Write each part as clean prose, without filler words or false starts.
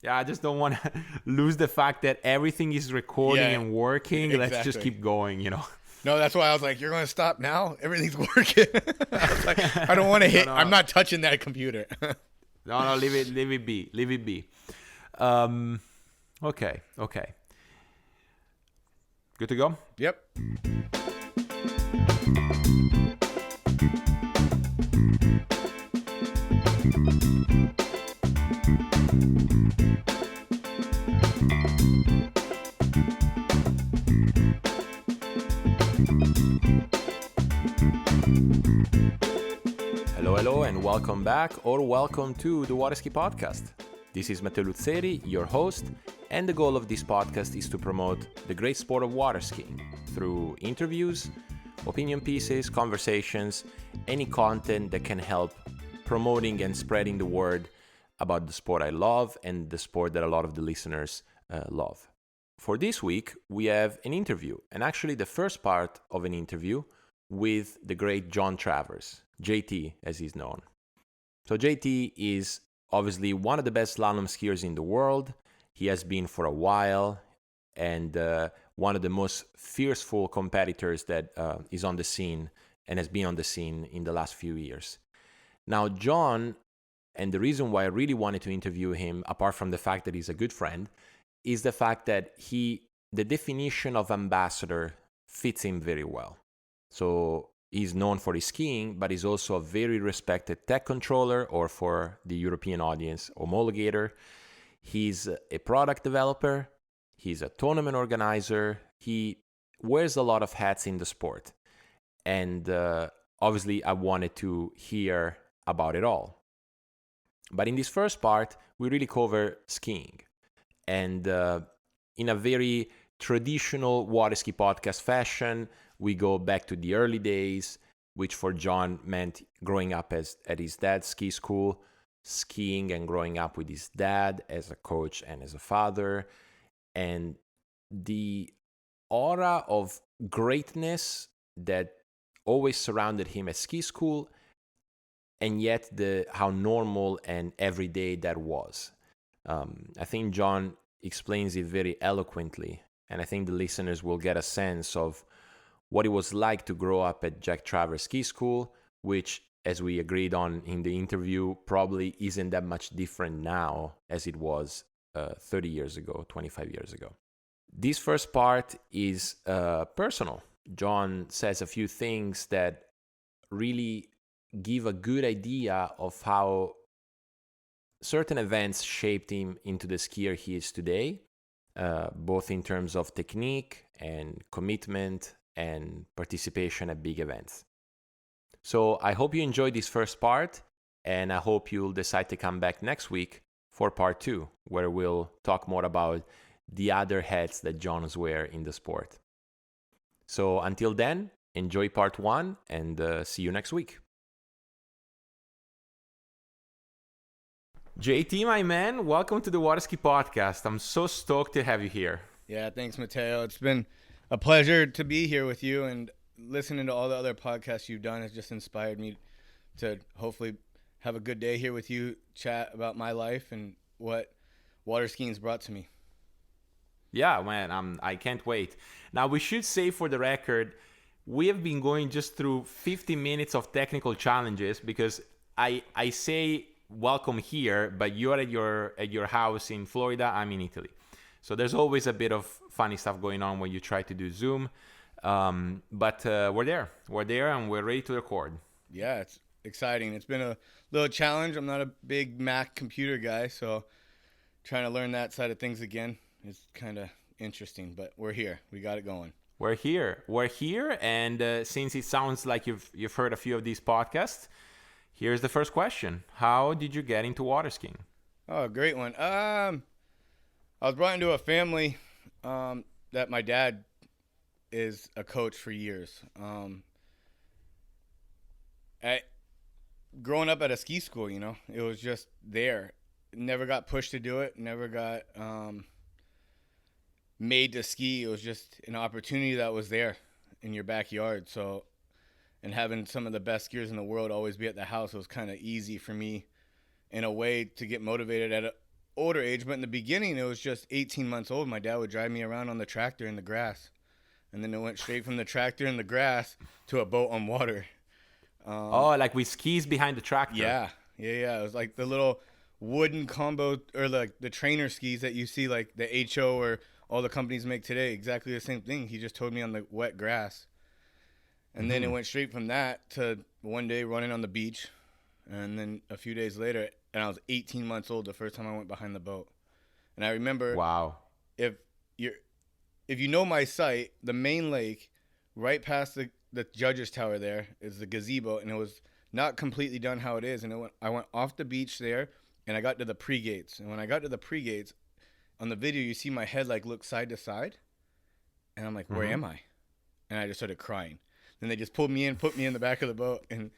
Yeah, I just don't want to lose the fact that everything is recording Yeah, and working. Let's just exactly. keep going, No, that's why I was like, you're going to stop now? Everything's working. I was like, I don't want to No, hit. I'm no, not touching that computer. no, leave it be. Um, okay. Good to go? Yep. Hello, and welcome back or welcome to the Water Ski Podcast. This is Matteo, your host, and the goal of this podcast is to promote the great sport of water skiing through interviews, opinion pieces, conversations, any content that can help promoting and spreading the word about the sport I love and the sport that a lot of the listeners love. For this week, we have an interview, and actually the first part of an interview with the great Jack Travers, JT as he's known. So JT is obviously one of the best slalom skiers in the world. He has been for a while, and one of the most fierceful competitors that is on the scene and has been on the scene in the last few years. Now, John, and the reason why I really wanted to interview him, apart from the fact that he's a good friend, is the fact that the definition of ambassador fits him very well. So he's known for his skiing, but he's also a very respected tech controller, or for the European audience, homologator. He's a product developer. He's a tournament organizer. He wears a lot of hats in the sport. And obviously, I wanted to hear about it all. But in this first part, we really cover skiing. And in a very traditional water ski podcast fashion, we go back to the early days, which for John meant growing up at his dad's ski school, skiing and growing up with his dad as a coach and as a father, and the aura of greatness that always surrounded him at ski school, and yet how normal and everyday that was. I think John explains it very eloquently, and I think the listeners will get a sense of what it was like to grow up at Jack Travers Ski School, which, as we agreed on in the interview, probably isn't that much different now as it was 30 years ago, 25 years ago. This first part is personal. John says a few things that really give a good idea of how certain events shaped him into the skier he is today, both in terms of technique and commitment and participation at big events. So I hope you enjoyed this first part, and I hope you'll decide to come back next week for part 2, where we'll talk more about the other hats that Johns wear in the sport. So until then, enjoy part 1, and see you next week. JT, my man, welcome to the Water Ski Podcast. I'm so stoked to have you here. Yeah, thanks, Matteo. It's been a pleasure to be here with you, and listening to all the other podcasts you've done has just inspired me to hopefully have a good day here with you, chat about my life and what water skiing's brought to me. Yeah, man, I can't wait. Now, we should say for the record, we have been going just through 50 minutes of technical challenges because I say welcome here, but you're at your house in Florida, I'm in Italy. So there's always a bit of funny stuff going on when you try to do Zoom. But we're there, and we're ready to record. Yeah, it's exciting. It's been a little challenge. I'm not a big Mac computer guy, so trying to learn that side of things again is kind of interesting, but we're here. We got it going. We're here, and since it sounds like you've heard a few of these podcasts, here's the first question. How did you get into water skiing? Oh, great one. I was brought into a family that my dad is a coach for years. Growing up at a ski school, it was just there. Never got pushed to do it. Never got made to ski. It was just an opportunity that was there in your backyard. So, and having some of the best skiers in the world always be at the house, it was kind of easy for me in a way to get motivated at older age, but in the beginning it was just 18 months old. My dad would drive me around on the tractor in the grass, and then it went straight from the tractor in the grass to a boat on water. Like with skis behind the tractor. Yeah. It was like the little wooden combo, or like the trainer skis that you see like the HO or all the companies make today. Exactly the same thing. He just told me on the wet grass. And then it went straight from that to one day running on the beach. And then a few days later, and I was 18 months old the first time I went behind the boat. And I remember, wow, if you know my site, the main lake, right past the judge's tower there is the gazebo, and it was not completely done how it is. And I went off the beach there, and I got to the pre-gates. And when I got to the pre-gates, on the video, you see my head like look side to side. And I'm like, where am I? And I just started crying. Then they just pulled me in, put me in the back of the boat. And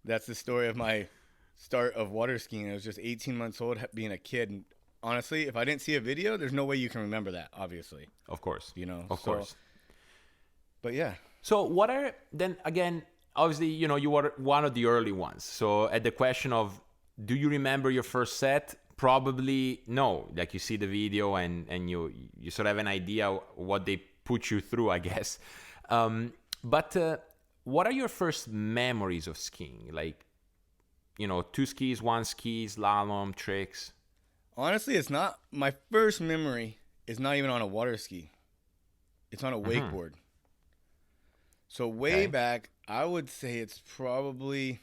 that's the story of my start of water skiing. I was just 18 months old, being a kid. And honestly, if I didn't see a video, there's no way you can remember that, obviously. Of course. Of course. But yeah. So what are, then again, obviously, you were one of the early ones. So at the question of, do you remember your first set? Probably no. Like, you see the video and you sort of have an idea what they put you through, I guess. But what are your first memories of skiing? Like, 2 skis, 1 ski, slalom, tricks? Honestly, it's not. My first memory is not even on a water ski. It's on a wakeboard. So way back, I would say it's probably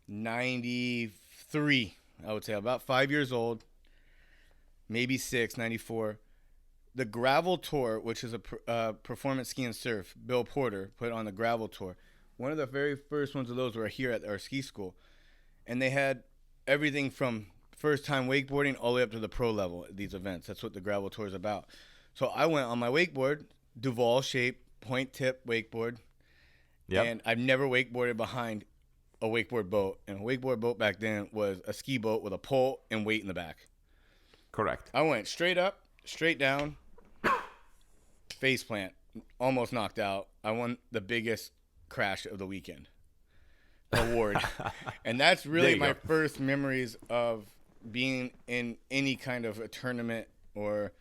93. I would say about 5 years old, maybe 6, 94. The gravel tour, which is a performance ski and surf, Bill Porter put on the gravel tour. One of the very first ones of those were here at our ski school. And they had everything from first time wakeboarding all the way up to the pro level at these events. That's what the gravel tour is about. So I went on my wakeboard, Duval shape, point tip wakeboard. Yep. And I've never wakeboarded behind a wakeboard boat. And a wakeboard boat back then was a ski boat with a pole and weight in the back. Correct. I went straight up, straight down, face plant, almost knocked out. I won the biggest crash of the weekend award. And that's really my first memories of being in any kind of a tournament or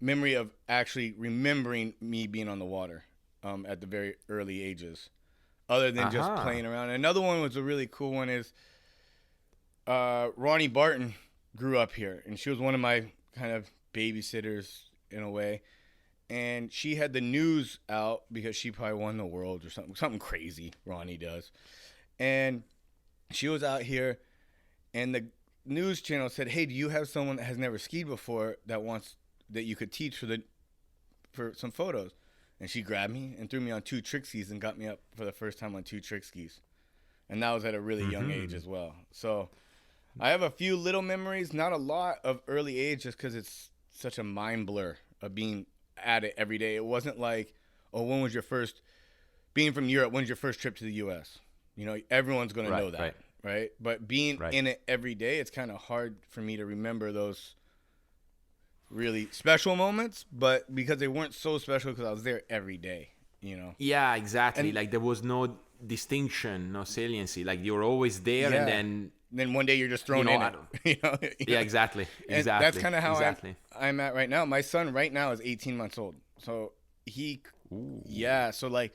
memory of actually remembering me being on the water at the very early ages, other than just playing around. Another one was a really cool one is Ronnie Barton grew up here, and she was one of my kind of babysitters in a way. And she had the news out because she probably won the world or something crazy Ronnie does. And she was out here, and the news channel said, hey, do you have someone that has never skied before that you could teach for some photos? And she grabbed me and threw me on 2 trick skis and got me up for the first time on 2 trick skis. And that was at a really young age as well. So I have a few little memories, not a lot of early age, just because it's such a mind blur of being at it every day. It wasn't like, oh, being from Europe, when's your first trip to the U.S.? Everyone's going to know that, right? But being in it every day, it's kind of hard for me to remember those really special moments, but because they weren't so special because I was there every day, Yeah, exactly. And like there was no distinction, no saliency. Like you were always there, and then one day you're just thrown in it. Yeah, exactly. And that's kind of how I'm at right now. My son right now is 18 months old. So so like,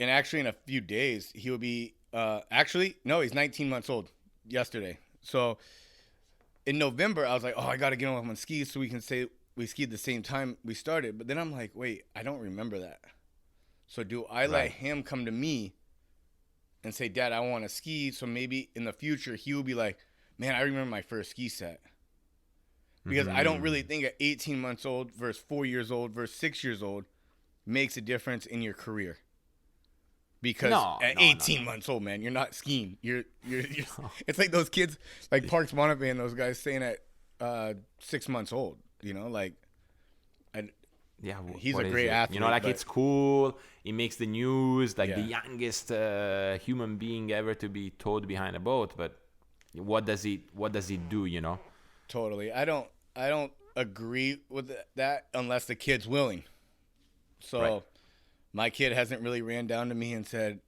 and actually in a few days, he will be, he's 19 months old yesterday. So in November, I was like, I got to get him on skis so we can say we skied the same time we started. But then I'm like, wait, I don't remember that. So do I let him come to me and say, Dad, I want to ski? So maybe in the future, he will be like, man, I remember my first ski set. Because I don't really think at 18 months old versus 4 years old versus 6 years old makes a difference in your career. Because at 18 months old, man, you're not skiing. You're it's like those kids, like Parks Bonaparte and those guys saying at 6 months old, he's a great athlete. It's cool. It makes the news, the youngest human being ever to be towed behind a boat. But what does it do, Totally. I don't agree with that unless the kid's willing. So my kid hasn't really ran down to me and said,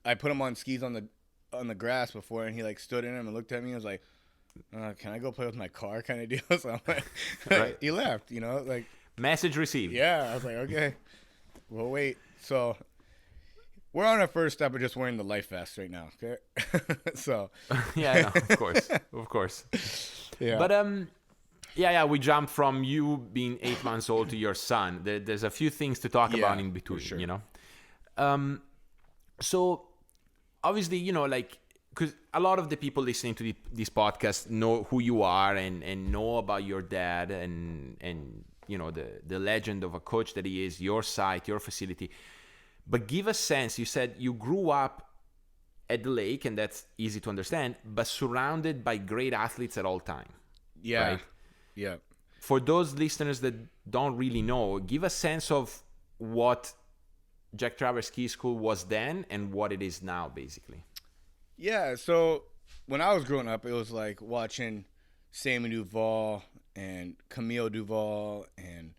I put him on skis on the grass before, and he stood in them and looked at me and was like, can I go play with my car kind of deal? So I'm like, Right. he left, you know, like, Message received. yeah, I was like, okay, we'll wait. So we're on our first step of just wearing the life vest right now. Okay. So, Yeah, no, of course. Of course. yeah. But yeah, we jumped from you being 8 months old to your son. There's a few things to talk about in between, sure. you know. So obviously, you know, like, because a lot of the people listening to this podcast know who you are and know about your dad and you know the legend of a coach that he is, your site, your facility. But give a sense. You said you grew up at the lake, and that's easy to understand, but surrounded by great athletes at all time. Yeah. Right? Yeah. For those listeners that don't really know, give a sense of what Jack Travers Ski School was then and what it is now, basically. Yeah. So when I was growing up, it was like watching Sammy Duvall and Camille Duvall and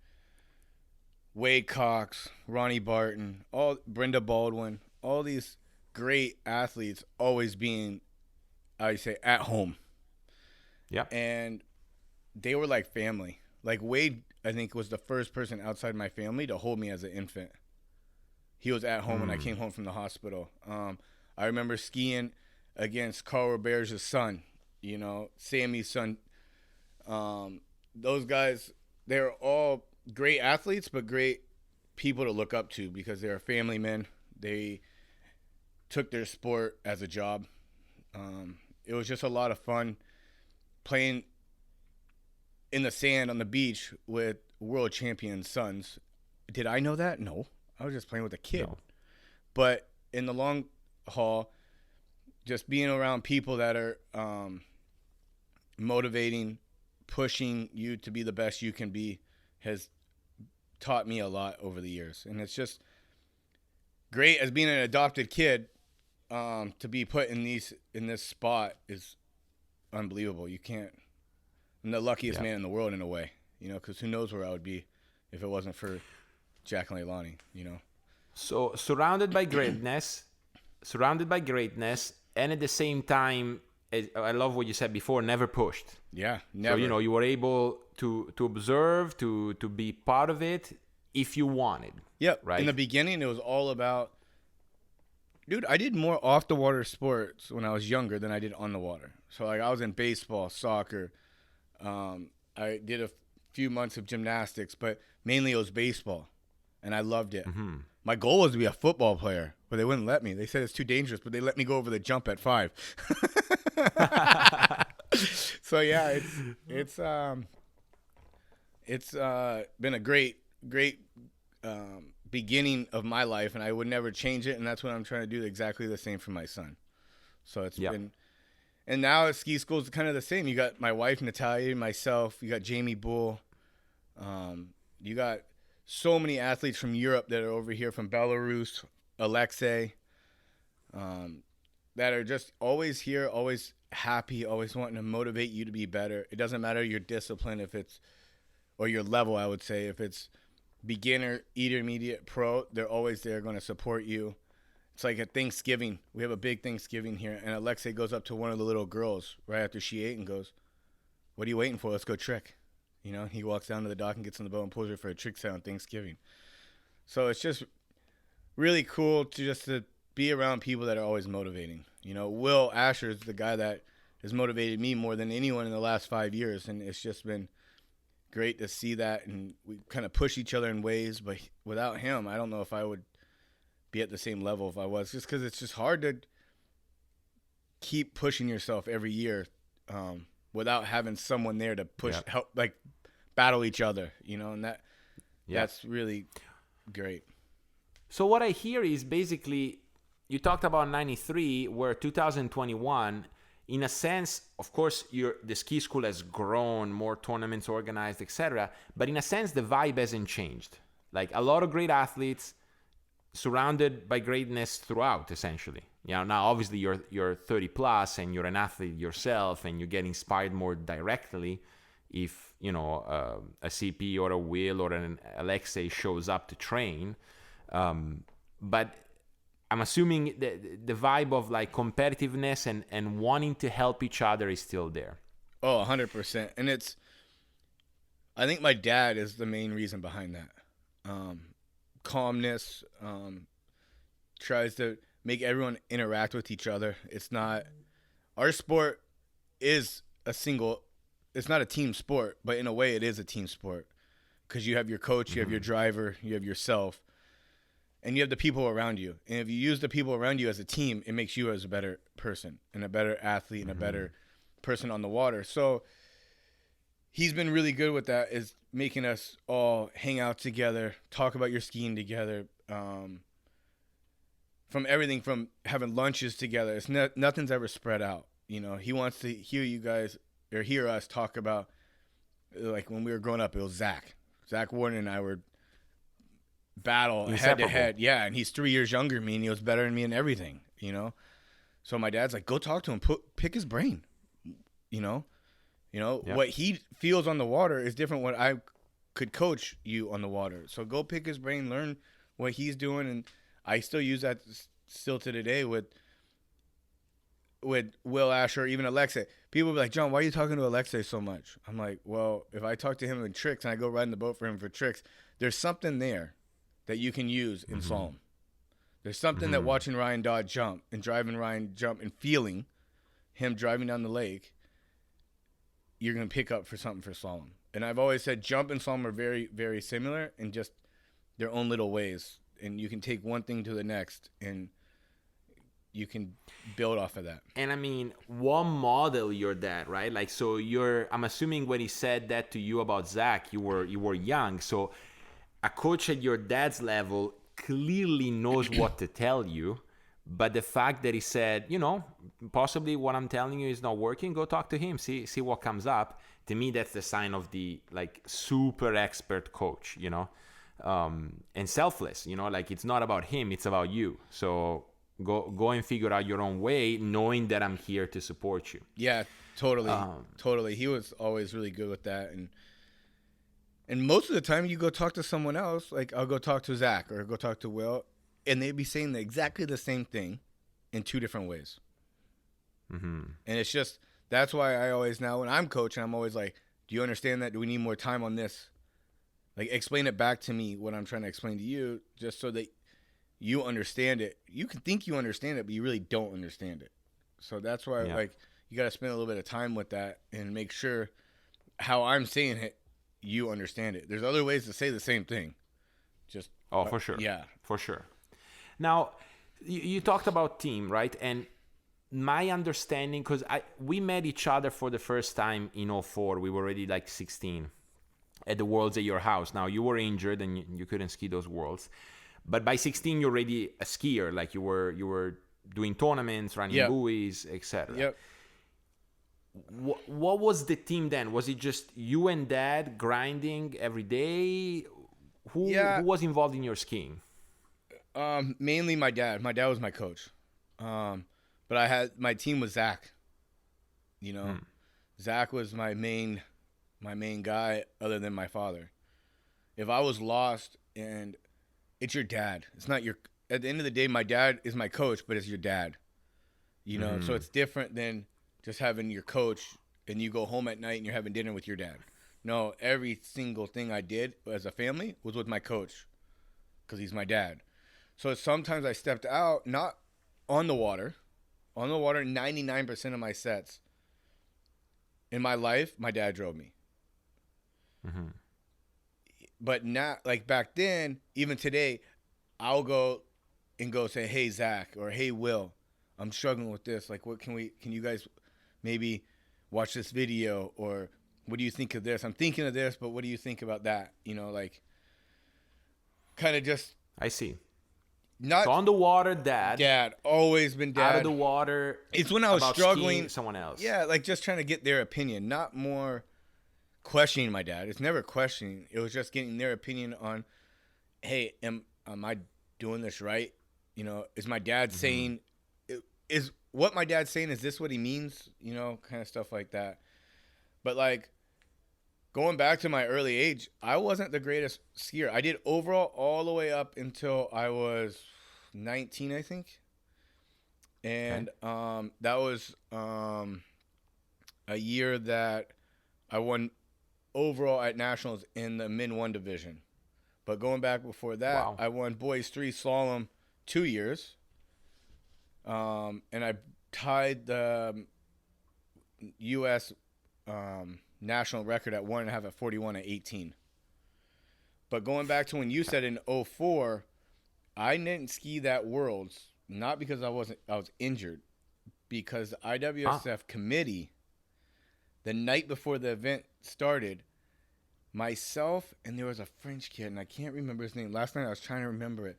Wade Cox, Ronnie Barton, Brenda Baldwin, all these great athletes always being, I would say, at home. Yeah. And they were like family. Like Wade, I think, was the first person outside my family to hold me as an infant. He was at home when I came home from the hospital. I remember skiing against Carl Robert's son, you know, Sammy's son. Those guys, they're all great athletes, but great people to look up to because they're family men. They took their sport as a job. It was just a lot of fun playing in the sand on the beach with world champion sons. Did I know that? No. I was just playing with a kid. No. But in the long haul, just being around people that are motivating, pushing you to be the best you can be has taught me a lot over the years. And it's just great as being an adopted kid to be put in this spot is unbelievable. I'm the luckiest man in the world in a way, you know, because who knows where I would be if it wasn't for Jack and Leilani, you know. So surrounded by greatness, and at the same time, I love what you said before, never pushed. Yeah, never. So, you know, you were able to observe, to be part of it if you wanted. Yep. Right? In the beginning, it was all about, dude, I did more off the water sports when I was younger than I did on the water. So, like, I was in baseball, soccer. I did a few months of gymnastics, but mainly it was baseball, and I loved it. Mm-hmm. My goal was to be a football player, but they wouldn't let me. They said it's too dangerous, but they let me go over the jump at 5. So yeah, it's been a great beginning of my life, and I would never change it. And that's what I'm trying to do exactly the same for my son. So it's been, and now at ski school is kind of the same. You got my wife Natalia, myself. You got Jamie Bull. You got so many athletes from Europe that are over here, from Belarus, Alexei, that are just always here, always happy, always wanting to motivate you to be better. It doesn't matter your discipline, or your level, I would say. If it's beginner, intermediate, pro, they're always there going to support you. It's like at Thanksgiving. We have a big Thanksgiving here, and Alexei goes up to one of the little girls right after she ate and goes, "What are you waiting for? Let's go trick." You know, he walks down to the dock and gets on the boat and pulls her for a trick set on Thanksgiving. So it's just really cool to be around people that are always motivating. You know, Will Asher is the guy that has motivated me more than anyone in the last 5 years, and it's just been great to see that, and we kind of push each other in ways, but without him, I don't know if I would be at the same level if I was, just because it's just hard to keep pushing yourself every year without having someone there to push, help, like battle each other, you know, and that's really great. So what I hear is basically, you talked about 93, where 2021, in a sense, of course, the ski school has grown, more tournaments organized, etc. But in a sense, the vibe hasn't changed. Like a lot of great athletes surrounded by greatness throughout, essentially. You know, now obviously you're 30 plus and you're an athlete yourself, and you get inspired more directly if, you know, a CP or a Will or an Alexei shows up to train. But I'm assuming the vibe of like competitiveness and wanting to help each other is still there. Oh, 100%. And I think my dad is the main reason behind that. Calmness, tries to make everyone interact with each other. It's not, our sport is it's not a team sport, but in a way it is a team sport. Because you have your coach, you have your driver, you have yourself, and you have the people around you. And if you use the people around you as a team, it makes you as a better person and a better athlete and a better person on the water. So he's been really good with that, is making us all hang out together, talk about your skiing together, from everything from having lunches together. It's nothing's ever spread out. You know, he wants to hear you guys or hear us talk about, like when we were growing up, it was Zach Warden and I were battle head to head. Yeah, and he's 3 years younger than me, and he was better than me in everything, you know? So my dad's like, go talk to him, pick his brain, you know? What he feels on the water is different what I could coach you on the water. So go pick his brain, learn what he's doing, and I still use that still to today with Will Asher, even Alexei. People be like, John, why are you talking to Alexei so much? I'm like, well, if I talk to him in tricks and I go riding the boat for him for tricks, there's something there that you can use in slalom. There's something that watching Ryan Dodd jump and driving Ryan jump and feeling him driving down the lake, you're going to pick up for something for slalom. And I've always said jump and slalom are very, very similar in just their own little ways. And you can take one thing to the next and you can build off of that. And I mean, what model your dad, right? Like, so I'm assuming when he said that to you about Zach, you were young. So a coach at your dad's level clearly knows what to tell you. But the fact that he said, possibly what I'm telling you is not working, go talk to him, see what comes up. To me, that's the sign of the like super expert coach, and selfless, like it's not about him, it's about you. So go and figure out your own way, knowing that I'm here to support you. Yeah, totally. He was always really good with that. And most of the time you go talk to someone else, like I'll go talk to Zach or go talk to Will, and they'd be saying exactly the same thing in two different ways. And it's just, that's why I always now when I'm coaching, I'm always like, do you understand that? Do we need more time on this? Like, explain it back to me, what I'm trying to explain to you, just so that you understand it. You can think you understand it, but you really don't understand it. So that's why, like, you got to spend a little bit of time with that and make sure how I'm saying it, you understand it. There's other ways to say the same thing. Just for sure. Yeah. For sure. Now, you talked about team, right? And my understanding, because we met each other for the first time in 2004. We were already like 16 at the Worlds at your house. Now, you were injured and you couldn't ski those Worlds. But by 16, you're already a skier. Like you were doing tournaments, running buoys, etc. Yep. What was the team then? Was it just you and Dad grinding every day? Who was involved in your skiing? Mainly my dad. My dad was my coach. But my team was Zach. Zach was my main guy other than my father. If I was lost, and it's your dad. It's not your, at the end of the day, my dad is my coach, but it's your dad. So it's different than just having your coach and you go home at night and you're having dinner with your dad. No, every single thing I did as a family was with my coach because he's my dad. So sometimes I stepped out, not on the water. On the water, 99% of my sets in my life, my dad drove me. But not like back then, even today, I'll go say, hey, Zach, or hey, Will, I'm struggling with this. Like, can you guys maybe watch this video? Or what do you think of this? I'm thinking of this, but what do you think about that? Like kind of just. I see. Not so on the water, dad. Always been dad. Out of the water. It's when I was struggling. Skiing, someone else. Yeah, like just trying to get their opinion, not more questioning my dad. It's never questioning. It was just getting their opinion on, hey, am I doing this right? Is my dad saying, is what my dad's saying, is this what he means? Kind of stuff like that. But like going back to my early age, I wasn't the greatest skier. I did overall all the way up until I was 19, I think. And that was a year that I won overall at nationals in the Min 1 division. But going back before that, Wow. I won boys 3 slalom 2 years. And I tied the U.S. National record at 1.5 at 41 at 18. But going back to when you said in 04, I didn't ski that Worlds, not because I was injured, because the IWSF committee, the night before the event started, myself and there was a French kid, and I can't remember his name. Last night I was trying to remember it.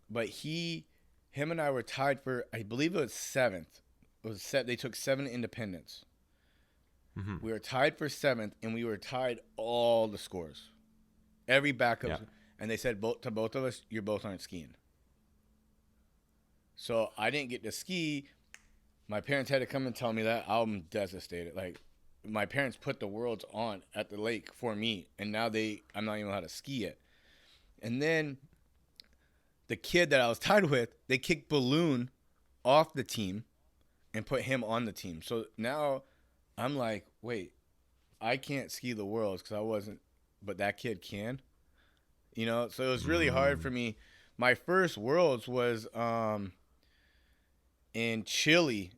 But him and I were tied for, I believe it was 7th. It was set. They took 7 independents. Mm-hmm. We were tied for 7th, and we were tied all the scores. Every backup. Yeah. And they said to both of us, you both aren't skiing. So I didn't get to ski. My parents had to come and tell me that. I'm devastated. Like, my parents put the Worlds on at the lake for me, and now I'm not even allowed to ski it. And then the kid that I was tied with, they kicked Balloon off the team and put him on the team. So now I'm like, wait, I can't ski the Worlds because I wasn't, but that kid can. You know, so it was really hard for me. My first Worlds was in Chile,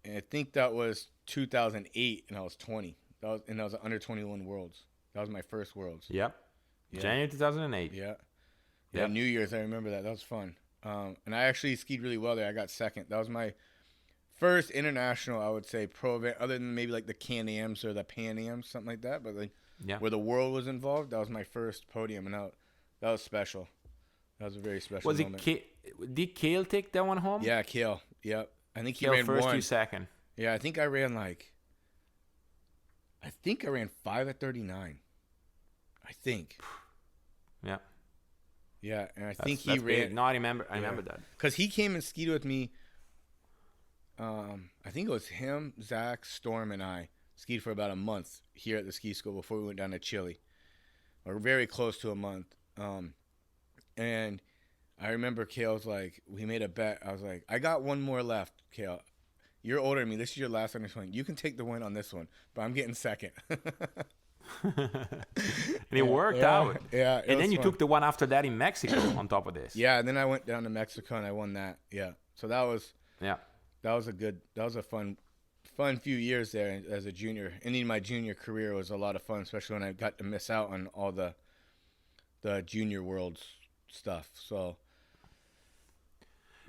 and I think that was 2008, and I was 20. That was under 21 Worlds. That was my first Worlds. Yep. Yeah. January 2008. Yeah. Yep. Yeah, New Year's, I remember that. That was fun. And I actually skied really well there. I got second. That was my first international, I would say, pro event, other than maybe like the Can-Ams or the Pan-Ams, something like that. But like where the world was involved, that was my first podium, and that was special. That was a very special moment. Did Kale take that one home? Yeah, Kale. Yep. I think he Kale ran first, one. you second. Yeah, I think I ran 5 at 39. I think. Yeah. Yeah, and I think he that's ran. big. No, I remember that. Because he came and skied with me. I think it was him, Zach, Storm, and I skied for about a month here at the ski school before we went down to Chile. Or very close to a month. And I remember Kale's like, we made a bet. I was like, I got one more left, Kale. You're older than me. This is your last under 20. You can take the win on this one, but I'm getting second. And it worked out. Yeah. And then you took the one after that in Mexico on top of this. Yeah, and then I went down to Mexico and I won that. Yeah. So that was a fun few years there as a junior. Ending my junior career was a lot of fun, especially when I got to miss out on all the junior worlds stuff. So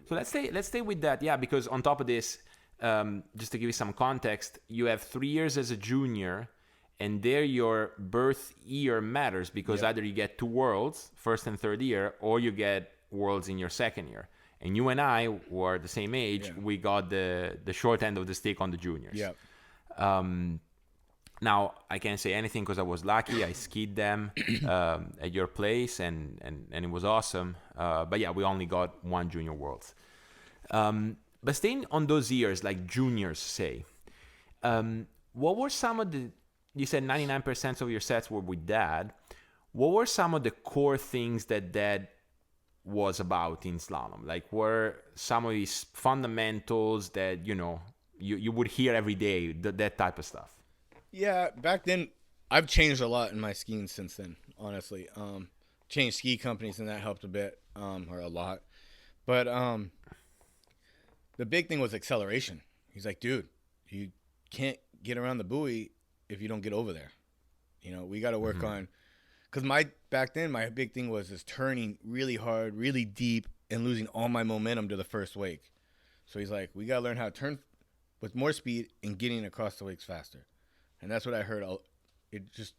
let's stay with that. Yeah, because on top of this, just to give you some context, you have 3 years as a junior, and there your birth year matters because either you get 2 worlds, first and third year, or you get worlds in your second year. And you and I were the same age. Yeah. We got the short end of the stick on the juniors. Yeah. Now, I can't say anything because I was lucky. I skied them at your place, and it was awesome. But yeah, we only got 1 junior worlds. But staying on those years, like juniors, say, what were some of the... You said 99% of your sets were with Dad. What were some of the core things that Dad was about in slalom? Like, were some of these fundamentals that, you would hear every day, that type of stuff? Yeah, back then, I've changed a lot in my skiing since then, honestly. Changed ski companies, and that helped a bit, or a lot. But the big thing was acceleration. He's like, dude, you can't get around the buoy if you don't get over there. We got to work on... Because back then, my big thing was just turning really hard, really deep, and losing all my momentum to the first wake. So he's like, we got to learn how to turn with more speed and getting across the wakes faster. And that's what I heard. It just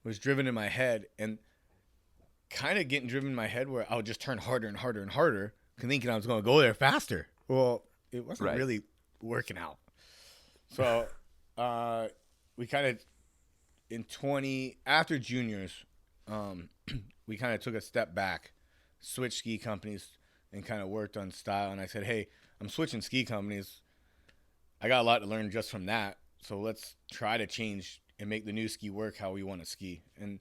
was driven in my head, and kind of getting driven in my head where I would just turn harder and harder and harder, thinking I was going to go there faster. Well, it wasn't really working out. So we kind of... after juniors, we kind of took a step back, switched ski companies, and kind of worked on style. And I said, hey, I'm switching ski companies. I got a lot to learn just from that. So let's try to change and make the new ski work how we want to ski. And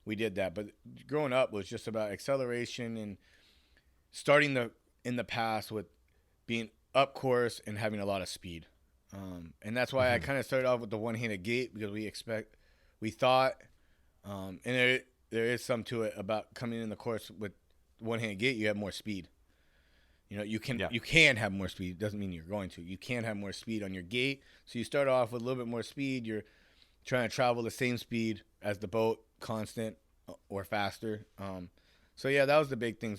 we did that. But growing up was just about acceleration and starting in the past with being up course and having a lot of speed. And that's why I kind of started off with the one-handed gait, because we thought, and there is some to it about coming in the course with one-handed gait. You have more speed. You know, you can have more speed. Doesn't mean you're going to. You can have more speed on your gait. So you start off with a little bit more speed. You're trying to travel the same speed as the boat, constant or faster. So yeah, that was the big thing.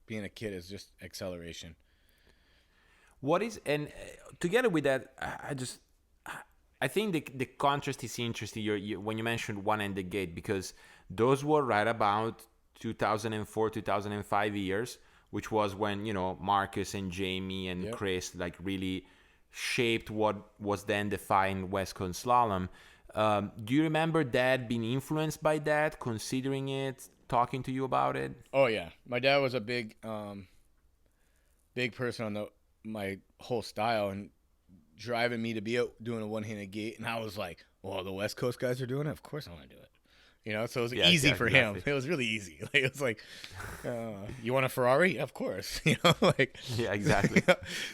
Being a kid is just acceleration. What is, and together with that, I think the contrast is interesting. When you mentioned one-handed gait, because those were right about 2004, 2005 years, which was when, you know, Marcus and Jamie and Chris like really shaped what was then defined West Coast slalom. Do you remember Dad being influenced by that, considering it, talking to you about it? Oh yeah, my dad was a big person on my whole style, and driving me to be out doing a one-handed gait. And I was like, well, the West Coast guys are doing it, of course I want to do it. You know, so it was easy for him. It was really easy. Like, it was like, you want a Ferrari? Of course. You know, like, yeah, exactly.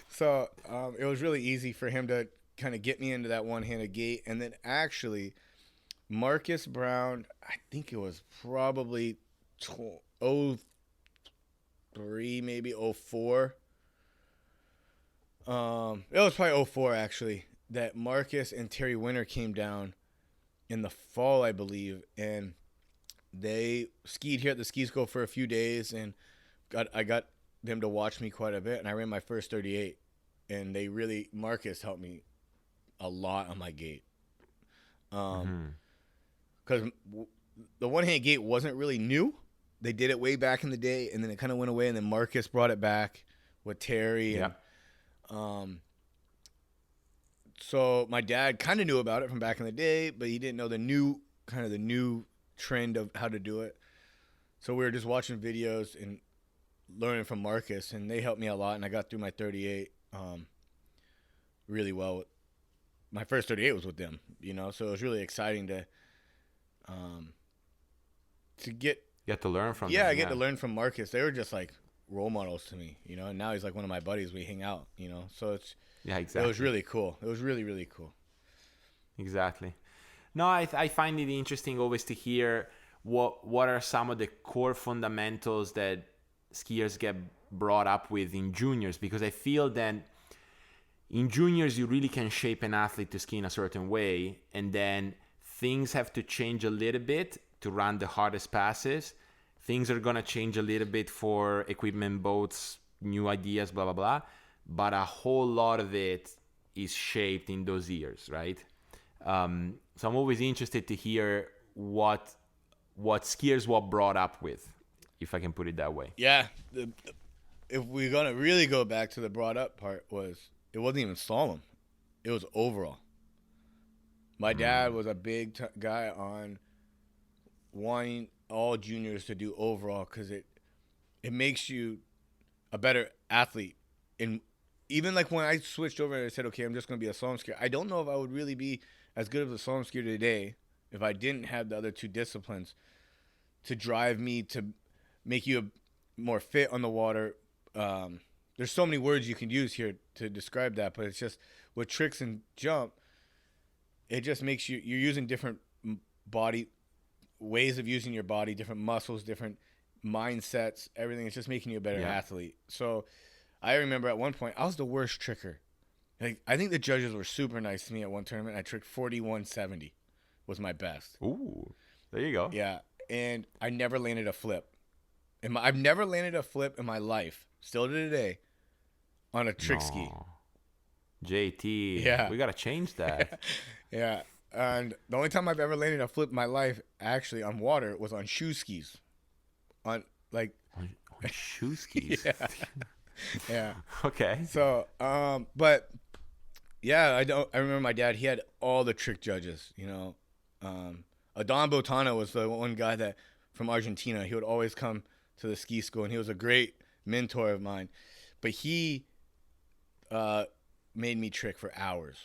So it was really easy for him to kind of get me into that one-handed gait. And then actually, Marcus Brown, I think it was probably 03, maybe 04. It was probably 04 actually, that Marcus and Terry Winter came down in the fall, I believe, and they skied here at the ski school for a few days, and I got them to watch me quite a bit, and I ran my first 38, and Marcus helped me a lot on my gait. Because the one-hand gait wasn't really new. They did it way back in the day, and then it kind of went away, and then Marcus brought it back with Terry. And, so my dad kind of knew about it from back in the day, but he didn't know the new trend of how to do it. So we were just watching videos and learning from Marcus, and they helped me a lot, and I got through my 38 really well. My first 38 was with them, you know, so it was really exciting to get to learn from them. Yeah, I get to learn from Marcus. They were just like role models to me, you know, and now he's like one of my buddies. We hang out, you know, so it's exactly. It was really cool. It was really, really cool. Exactly. No, I find it interesting always to hear what are some of the core fundamentals that skiers get brought up with in juniors, because I feel that in juniors you really can shape an athlete to ski in a certain way, and then things have to change a little bit to run the hardest passes. Things are going to change a little bit for equipment, boats, new ideas, blah, blah, blah. But a whole lot of it is shaped in those years, right? So I'm always interested to hear what skiers were brought up with, if I can put it that way. Yeah. If we're going to really go back to the brought up part, it wasn't even slalom. It was overall. My dad was a big guy on wanting all juniors to do overall, because it makes you a better athlete. And even like when I switched over and I said, okay, I'm just going to be a slalom skier, I don't know if I would really be as good of a slalom skier today if I didn't have the other two disciplines to drive me to make you more fit on the water. There's so many words you can use here to describe that, but it's just with tricks and jump, it just makes you're using different body ways of using your body, different muscles, different mindsets, everything. It's just making you a better athlete. So I remember at one point, I was the worst tricker. Like, I think the judges were super nice to me at one tournament. I tricked 41.70 was my best. Ooh, there you go. Yeah, and I never landed a flip. I've never landed a flip in my life, still to today, on a trick ski. JT, we got to change that. Yeah. And the only time I've ever landed a flip in my life, actually, on water, was on shoe skis. On shoe skis? Yeah. Okay. So, but, yeah, I remember my dad, he had all the trick judges, you know. Adon Botana was the one guy that, from Argentina, he would always come to the ski school, and he was a great mentor of mine. But he made me trick for hours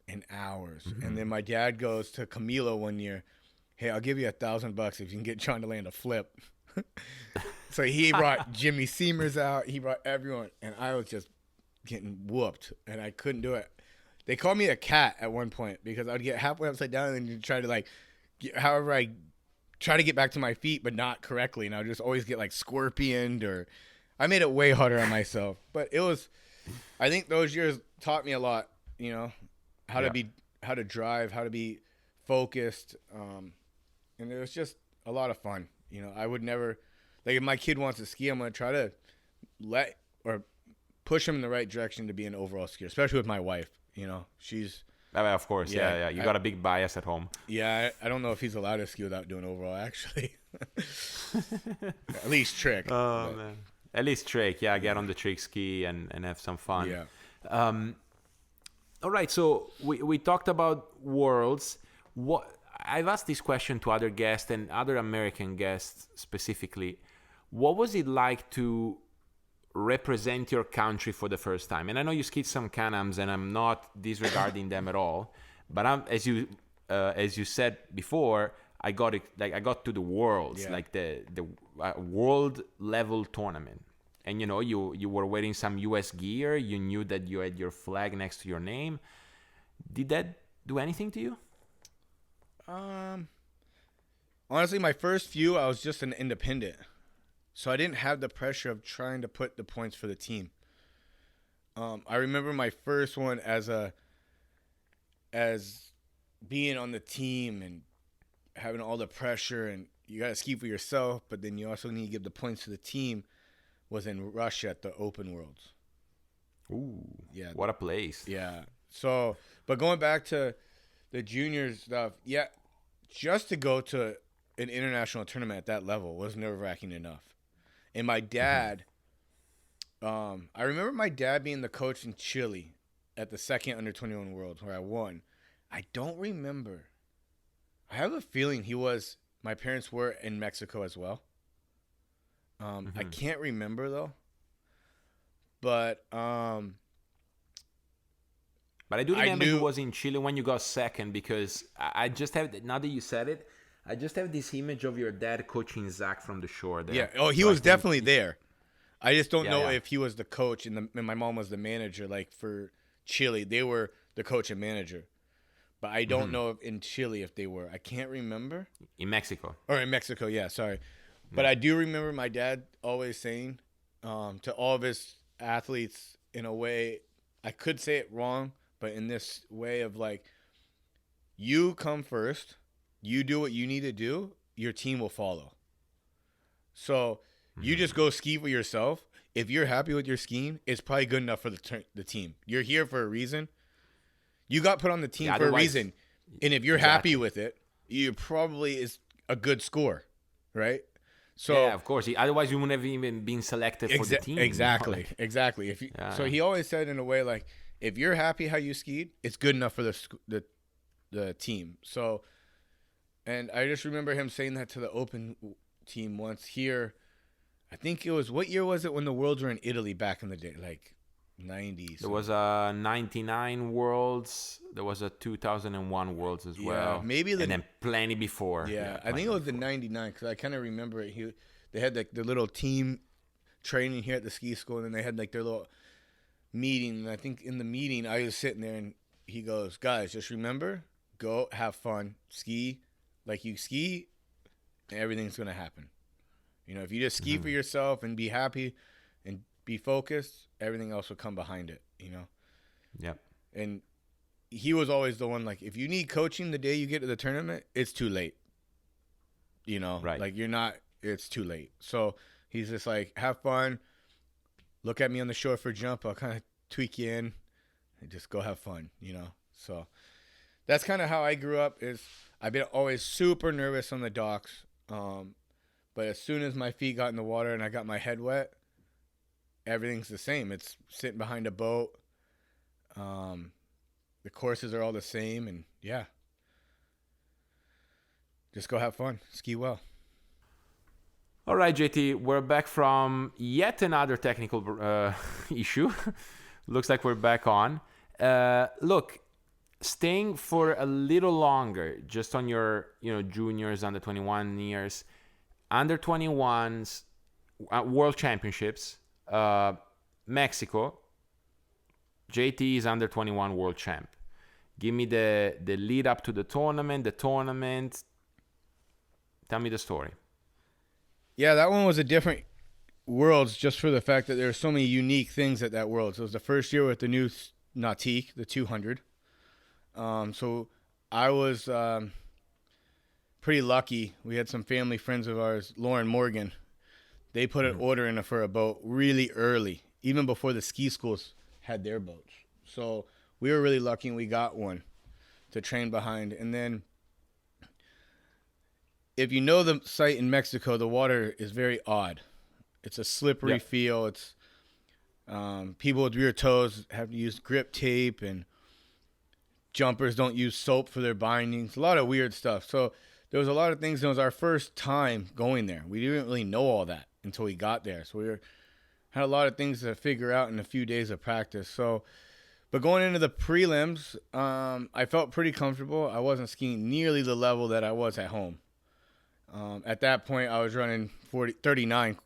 and hours. Mm-hmm. And then my dad goes to Camilo one year, hey, I'll give you $1,000 if you can get John to land a flip. So he brought Jimmy Seamers out. He brought everyone, and I was just getting whooped, and I couldn't do it. They called me a cat at one point because I'd get halfway upside down and then try to like, however I try to get back to my feet, but not correctly. And I would just always get like scorpioned, or I made it way harder on myself. But it was, I think those years taught me a lot, you know, how to drive, how to be focused. And it was just a lot of fun. You know, I would never, like if my kid wants to ski, I'm going to try to push him in the right direction to be an overall skier, especially with my wife. You know, she's... Of course, yeah. You got a big bias at home. Yeah, I don't know if he's allowed to ski without doing overall, actually. At least trick. Oh, man. At least trick, yeah. Get on the trick ski and have some fun. Yeah. All right, so we talked about Worlds. I've asked this question to other guests and other American guests specifically. What was it like to represent your country for the first time? And I know you skied some Can-Ams, and I'm not disregarding them at all. But as you said before, I got to the Worlds, like the world level tournament. And you know, you were wearing some US gear. You knew that you had your flag next to your name. Did that do anything to you? Honestly, my first few, I was just an independent. So I didn't have the pressure of trying to put the points for the team. I remember my first one as being on the team and having all the pressure, and you got to ski for yourself, but then you also need to give the points to the team, was in Russia at the Open Worlds. Ooh, yeah, what a place. Yeah. So, but going back to the juniors stuff, yeah, just to go to an international tournament at that level was nerve-wracking enough. And my dad, I remember my dad being the coach in Chile at the second under-21 Worlds where I won. I don't remember. I have a feeling my parents were in Mexico as well. I can't remember though. But I do remember he was in Chile when you got second, because I just have, now that you said it, I just have this image of your dad coaching Zach from the shore there. Yeah. Oh, he was definitely there. I just don't know if he was the coach and my mom was the manager. Like for Chile, they were the coach and manager. But I don't know if in Chile if they were. I can't remember. In Mexico. Or in Mexico, yeah, sorry. But I do remember my dad always saying to all of his athletes, in a way, I could say it wrong, but in this way of like, you come first, you do what you need to do, your team will follow. So you just go ski for yourself. If you're happy with your skiing, it's probably good enough for the team. You're here for a reason. You got put on the team for a reason. And if you're happy with it, you probably is a good score, right? So yeah, of course. Otherwise, you wouldn't have even been selected for the team. Exactly, exactly. So he always said in a way like, if you're happy how you skied, it's good enough for the team. So, and I just remember him saying that to the Open team once here. I think it was, what year was it when the Worlds were in Italy back in the day? Like 90s. There was a 99 Worlds. There was a 2001 Worlds as well. Maybe and then plenty before. Yeah, I think it was the 99 because I kind of remember it. They had like the little team training here at the ski school, and then they had like their little meeting. And I think in the meeting, I was sitting there, and he goes, "Guys, just remember, go have fun, ski like you ski, and everything's gonna happen. You know, if you just ski for yourself and be happy and be focused, everything else will come behind it, you know?" Yep. And he was always the one, like, if you need coaching the day you get to the tournament, it's too late. You know? Right. Like, it's too late. So he's just like, have fun. Look at me on the shore for a jump. I'll kind of tweak you in and just go have fun, you know? So that's kind of how I grew up. I've been always super nervous on the docks. But as soon as my feet got in the water and I got my head wet, everything's the same. It's sitting behind a boat. The courses are all the same, and yeah. Just go have fun. Ski well. All right, JT, we're back from yet another technical issue. Looks like we're back on. Look, staying for a little longer, just on your, juniors, under 21 years, under 21s, World Championships, Mexico. JT is under 21 world champ. Give me the lead up to the tournament. Tell me the story. Yeah, that one was a different Worlds just for the fact that there are so many unique things at that Worlds. It was the first year with the new Nautique, the 200. So I was pretty lucky. We had some family friends of ours, Lauren Morgan. They put an order in for a boat really early, even before the ski schools had their boats. So we were really lucky and we got one to train behind. And then if you know the site in Mexico, the water is very odd. It's a slippery feel. It's people with weird toes have to use grip tape, and jumpers don't use soap for their bindings. A lot of weird stuff. So there was a lot of things. It was our first time going there. We didn't really know all that until we got there. So had a lot of things to figure out in a few days of practice. So, but going into the prelims, I felt pretty comfortable. I wasn't skiing nearly the level that I was at home. At that point, I was running 39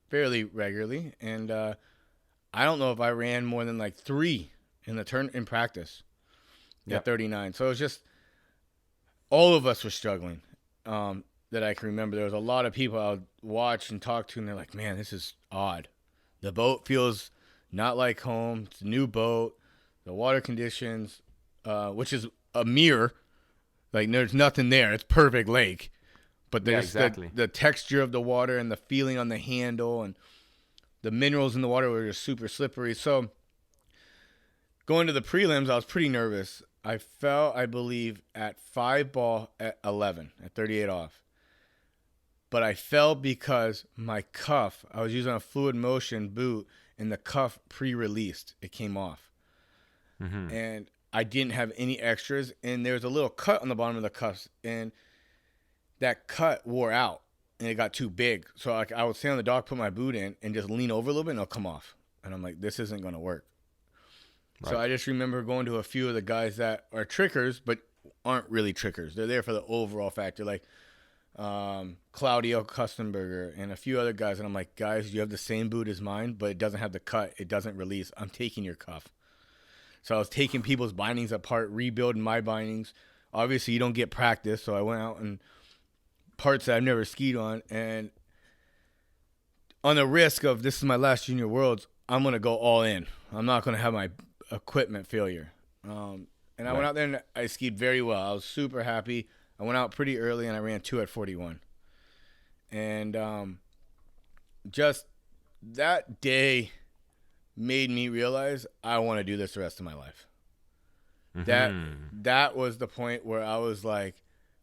fairly regularly, and I don't know if I ran more than like 3 in practice at 39. So it was just all of us were struggling that I can remember. There was a lot of people I would watch and talk to, and they're like, man, this is odd. The boat feels not like home. It's a new boat. The water conditions, which is a mirror. Like, there's nothing there. It's perfect lake. But there's the texture of the water and the feeling on the handle, and the minerals in the water were just super slippery. So going to the prelims, I was pretty nervous. I fell, I believe, at 5 ball at 11, at 38 off. But I fell because my cuff, I was using a fluid motion boot, and the cuff pre-released. It came off. Mm-hmm. And I didn't have any extras, and there was a little cut on the bottom of the cuffs, and that cut wore out, and it got too big. So I would stay on the dock, put my boot in, and just lean over a little bit, and it'll come off. And I'm like, this isn't going to work. Right. So I just remember going to a few of the guys that are trickers, but aren't really trickers. They're there for the overall factor, like Claudio Kustenberger and a few other guys. And I'm like, guys, you have the same boot as mine, but it doesn't have the cut. It doesn't release. I'm taking your cuff. So I was taking people's bindings apart, rebuilding my bindings. Obviously, you don't get practice, so I went out and parts that I've never skied on, and on the risk of this is my last junior worlds, I'm going to go all in. I'm not going to have my equipment failure. And I went out there and I skied very well. I was super happy. I went out pretty early and I ran 2 at 41. And just that day made me realize I want to do this the rest of my life. Mm-hmm. That was the point where I was like,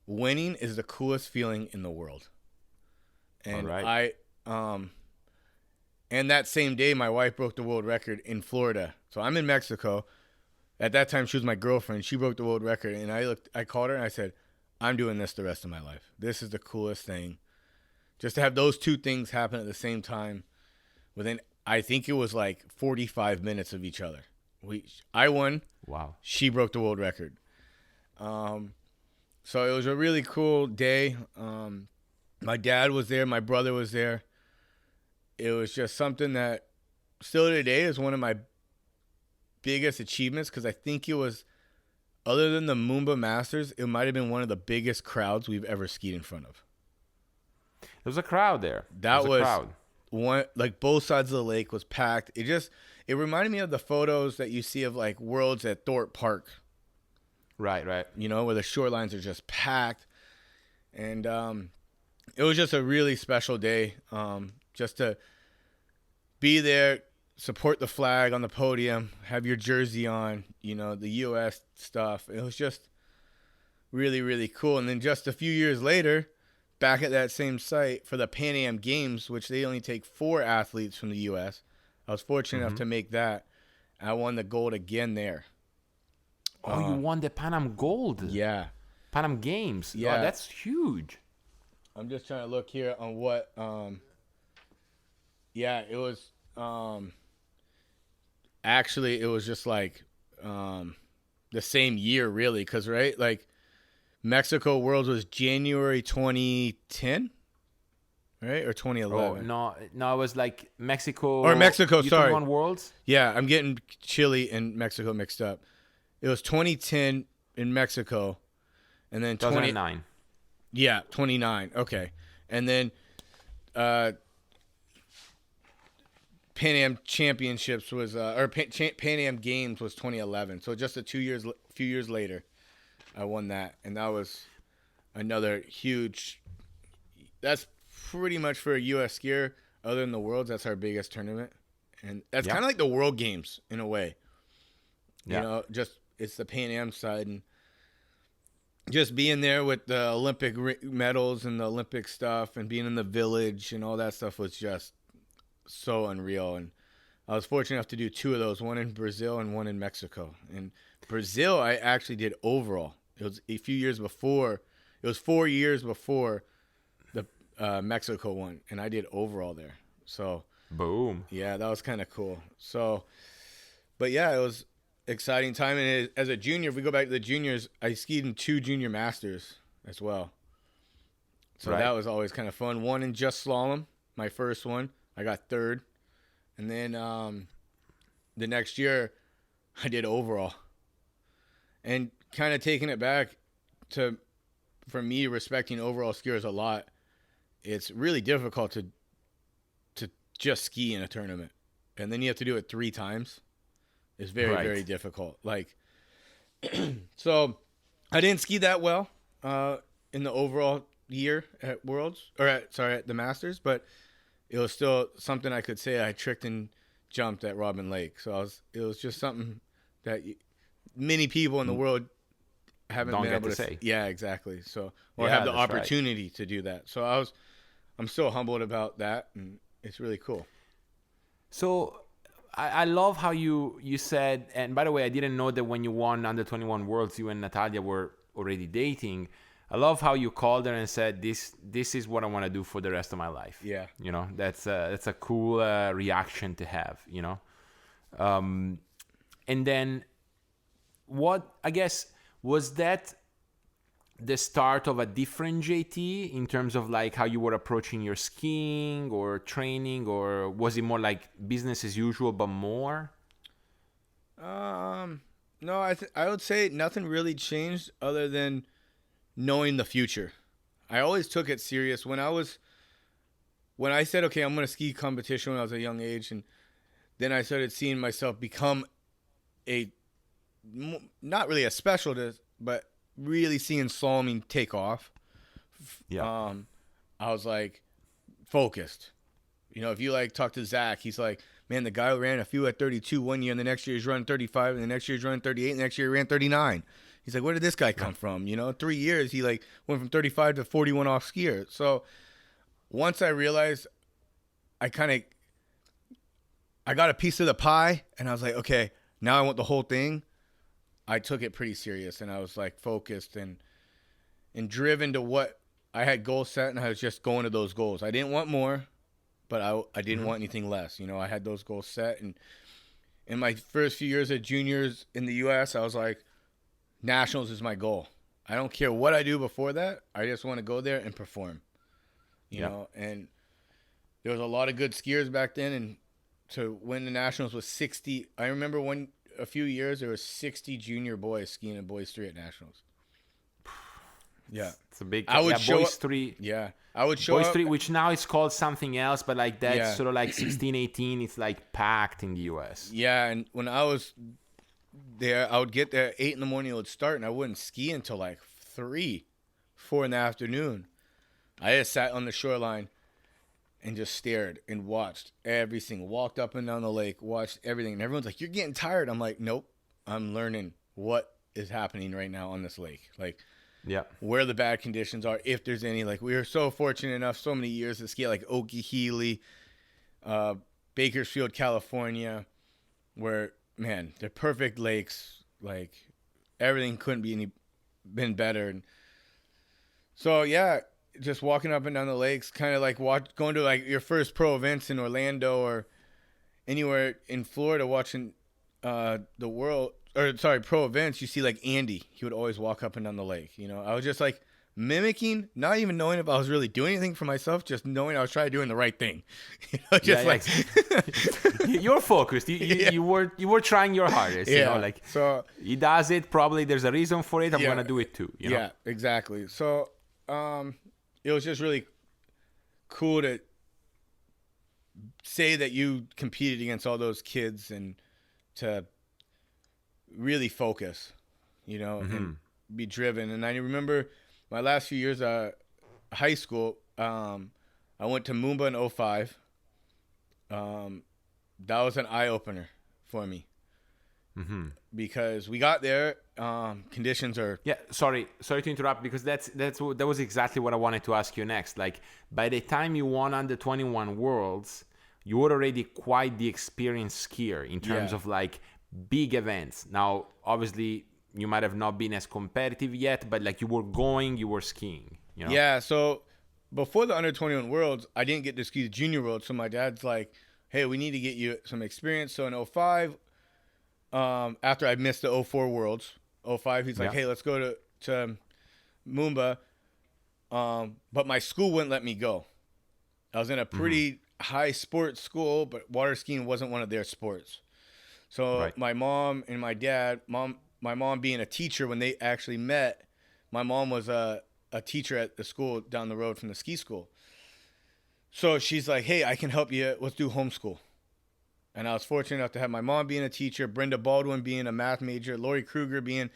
winning is the coolest feeling in the world. And and that same day, my wife broke the world record in Florida. So I'm in Mexico. At that time, she was my girlfriend. She broke the world record. And I called her and I said, I'm doing this the rest of my life. This is the coolest thing. Just to have those two things happen at the same time within, I think it was like 45 minutes of each other. I won. Wow. She broke the world record. So it was a really cool day. My dad was there. My brother was there. It was just something that still today is one of my biggest achievements, because I think it was, other than the Moomba Masters, it might have been one of the biggest crowds we've ever skied in front of. There was a crowd there. That was a crowd. One, like both sides of the lake was packed. It reminded me of the photos that you see of like Worlds at Thorpe Park. Right. You know, where the shorelines are just packed. And it was just a really special day, just to be there, support the flag on the podium, have your jersey on, you know, the U.S. stuff. It was just really, really cool. And then just a few years later, back at that same site for the Pan Am Games, which they only take 4 athletes from the U.S., I was fortunate enough to make that. I won the gold again there. Oh, you won the Pan Am Gold. Yeah. Pan Am Games. Yeah. Oh, that's huge. I'm just trying to look here on what, it was, actually, it was just like, the same year, really. Cause right, like Mexico Worlds was January 2010. right? Or 2011? Oh, no, it was like Mexico. Or Mexico, sorry. U21 Worlds? Yeah, I'm getting Chile and Mexico mixed up. It was 2010 in Mexico, and then 2009. Yeah, 29. Okay. And then Pan Am Championships was Pan Am Games was 2011. So just few years later, I won that, and that was another huge. That's pretty much for a U.S. skier. Other than the Worlds, that's our biggest tournament, and that's kind of like the World Games in a way. You know, just it's the Pan Am side, and just being there with the Olympic medals and the Olympic stuff, and being in the village and all that stuff was just so unreal. And I was fortunate enough to do 2 of those, one in Brazil and one in Mexico. In Brazil, I actually did overall. It was a few years before. It was 4 years before the Mexico one, and I did overall there. So, boom. Yeah, that was kind of cool. So, but yeah, it was exciting time. And as a junior, if we go back to the juniors, I skied in 2 junior masters as well. So that was always kind of fun. One in just slalom, my first one. I got 3rd. And then the next year, I did overall. And kind of taking it back to, for me, respecting overall skiers a lot, it's really difficult to just ski in a tournament. And then you have to do it 3 times. It's very, very difficult. Like, so I didn't ski that well in the overall year at Worlds, or at the Masters, but it was still something I could say I tricked and jumped at Robin Lake. So it was just something that many people in the world haven't been able to say. Yeah, exactly. So, or have the opportunity to do that. So I'm so humbled about that, and it's really cool. So I love how you said, and by the way, I didn't know that when you won under 21 Worlds, you and Natalia were already dating. I love how you called her and said, this is what I want to do for the rest of my life. Yeah. You know, that's a cool reaction to have, you know. And then what, I guess, was that the start of a different JT in terms of like how you were approaching your skiing or training, or was it more like business as usual but more? No, I would say nothing really changed other than knowing the future. I always took it serious when I said, okay, I'm going to ski competition when I was a young age, and then I started seeing myself become not really a specialist, but really seeing slaloming take off. Yeah. I was like focused. You know, if you like talk to Zach, he's like, man, the guy ran a few at 32 one year, and the next year he's running 35, and the next year he's running 38, and the next year he ran 39. He's like, where did this guy come from? You know, 3 years he like went from 35 to 41 off skier. So once I realized I got a piece of the pie, and I was like, okay, now I want the whole thing. I took it pretty serious, and I was like focused and driven to what I had goals set, and I was just going to those goals. I didn't want more, but I didn't want anything less. You know, I had those goals set, and in my first few years at juniors in the U.S., I was like, nationals is my goal. I don't care what I do before that. I just want to go there and perform. You know, and there was a lot of good skiers back then, and to win the nationals was 60. I remember a few years there was 60 junior boys skiing in boys 3 at nationals. Yeah, it's a big. I would show boys up, 3. Yeah, I would show boys up, 3, which now is called something else, but like that's sort of like 16, 18. It's like packed in the U.S. Yeah, and when I was there, I would get there at 8 in the morning. It would start, and I wouldn't ski until like 3, 4 in the afternoon. I just sat on the shoreline and just stared and watched everything. Walked up and down the lake, watched everything. And everyone's like, you're getting tired. I'm like, nope. I'm learning what is happening right now on this lake. Like, where the bad conditions are, if there's any. Like, we were so fortunate enough so many years to ski at like Okeechobee, Bakersfield, California, where, man, they're perfect lakes. Like, everything couldn't been better. And so, yeah, just walking up and down the lakes, kind of like going to like your first pro events in Orlando or anywhere in Florida, watching pro events. You see like Andy, he would always walk up and down the lake. You know, I was just like mimicking, not even knowing if I was really doing anything for myself, just knowing I was trying to doing the right thing. You're focused. You were trying your hardest. So he does it. Probably there's a reason for it. I'm gonna do it too. Yeah, exactly. So it was just really cool to say that you competed against all those kids and to really focus, and be driven. And I remember my last few years of high school, I went to Moomba in 2005. That was an eye-opener for me. Because we got there, conditions are... Yeah, sorry to interrupt, because that was exactly what I wanted to ask you next. Like, by the time you won under 21 Worlds, you were already quite the experienced skier in terms of like big events. Now, obviously, you might have not been as competitive yet, but like you were skiing. Yeah, so before the under 21 Worlds, I didn't get to ski the Junior Worlds. So my dad's like, hey, we need to get you some experience. So in 2005, after I missed the 2004 Worlds, 2005, he's like, hey, let's go to Moomba. But my school wouldn't let me go. I was in a pretty high sports school, but water skiing wasn't one of their sports. So my mom and my dad, my mom being a teacher, when they actually met, my mom was a teacher at the school down the road from the ski school. So she's like, hey, I can help you. Let's do homeschool. And I was fortunate enough to have my mom being a teacher, Brenda Baldwin being a math major, Lori Kruger being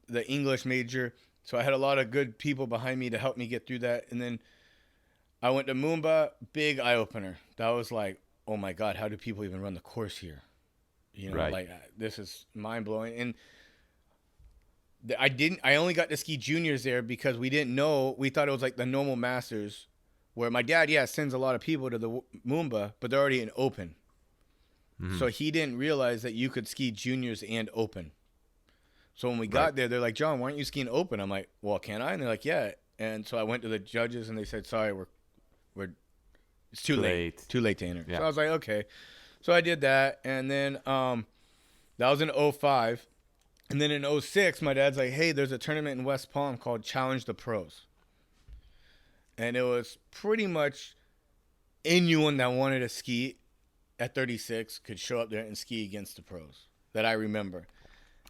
the English major. So I had a lot of good people behind me to help me get through that. And then I went to Moomba, big eye-opener. That was like, oh my God, how do people even run the course here? Like this is mind-blowing. And I only got to ski juniors there because we didn't know. We thought it was like the normal Masters where my dad, sends a lot of people to the Moomba, but they're already in open. So he didn't realize that you could ski juniors and open. So when we got there, they're like, John, why aren't you skiing open? I'm like, well, can I? And they're like, yeah. And so I went to the judges and they said, sorry, it's too late. Too late to enter. Yeah. So I was like, okay. So I did that. And then that was in 2005. And then in 2006, my dad's like, hey, there's a tournament in West Palm called Challenge the Pros. And it was pretty much anyone that wanted to ski at 36 could show up there and ski against the pros that I remember.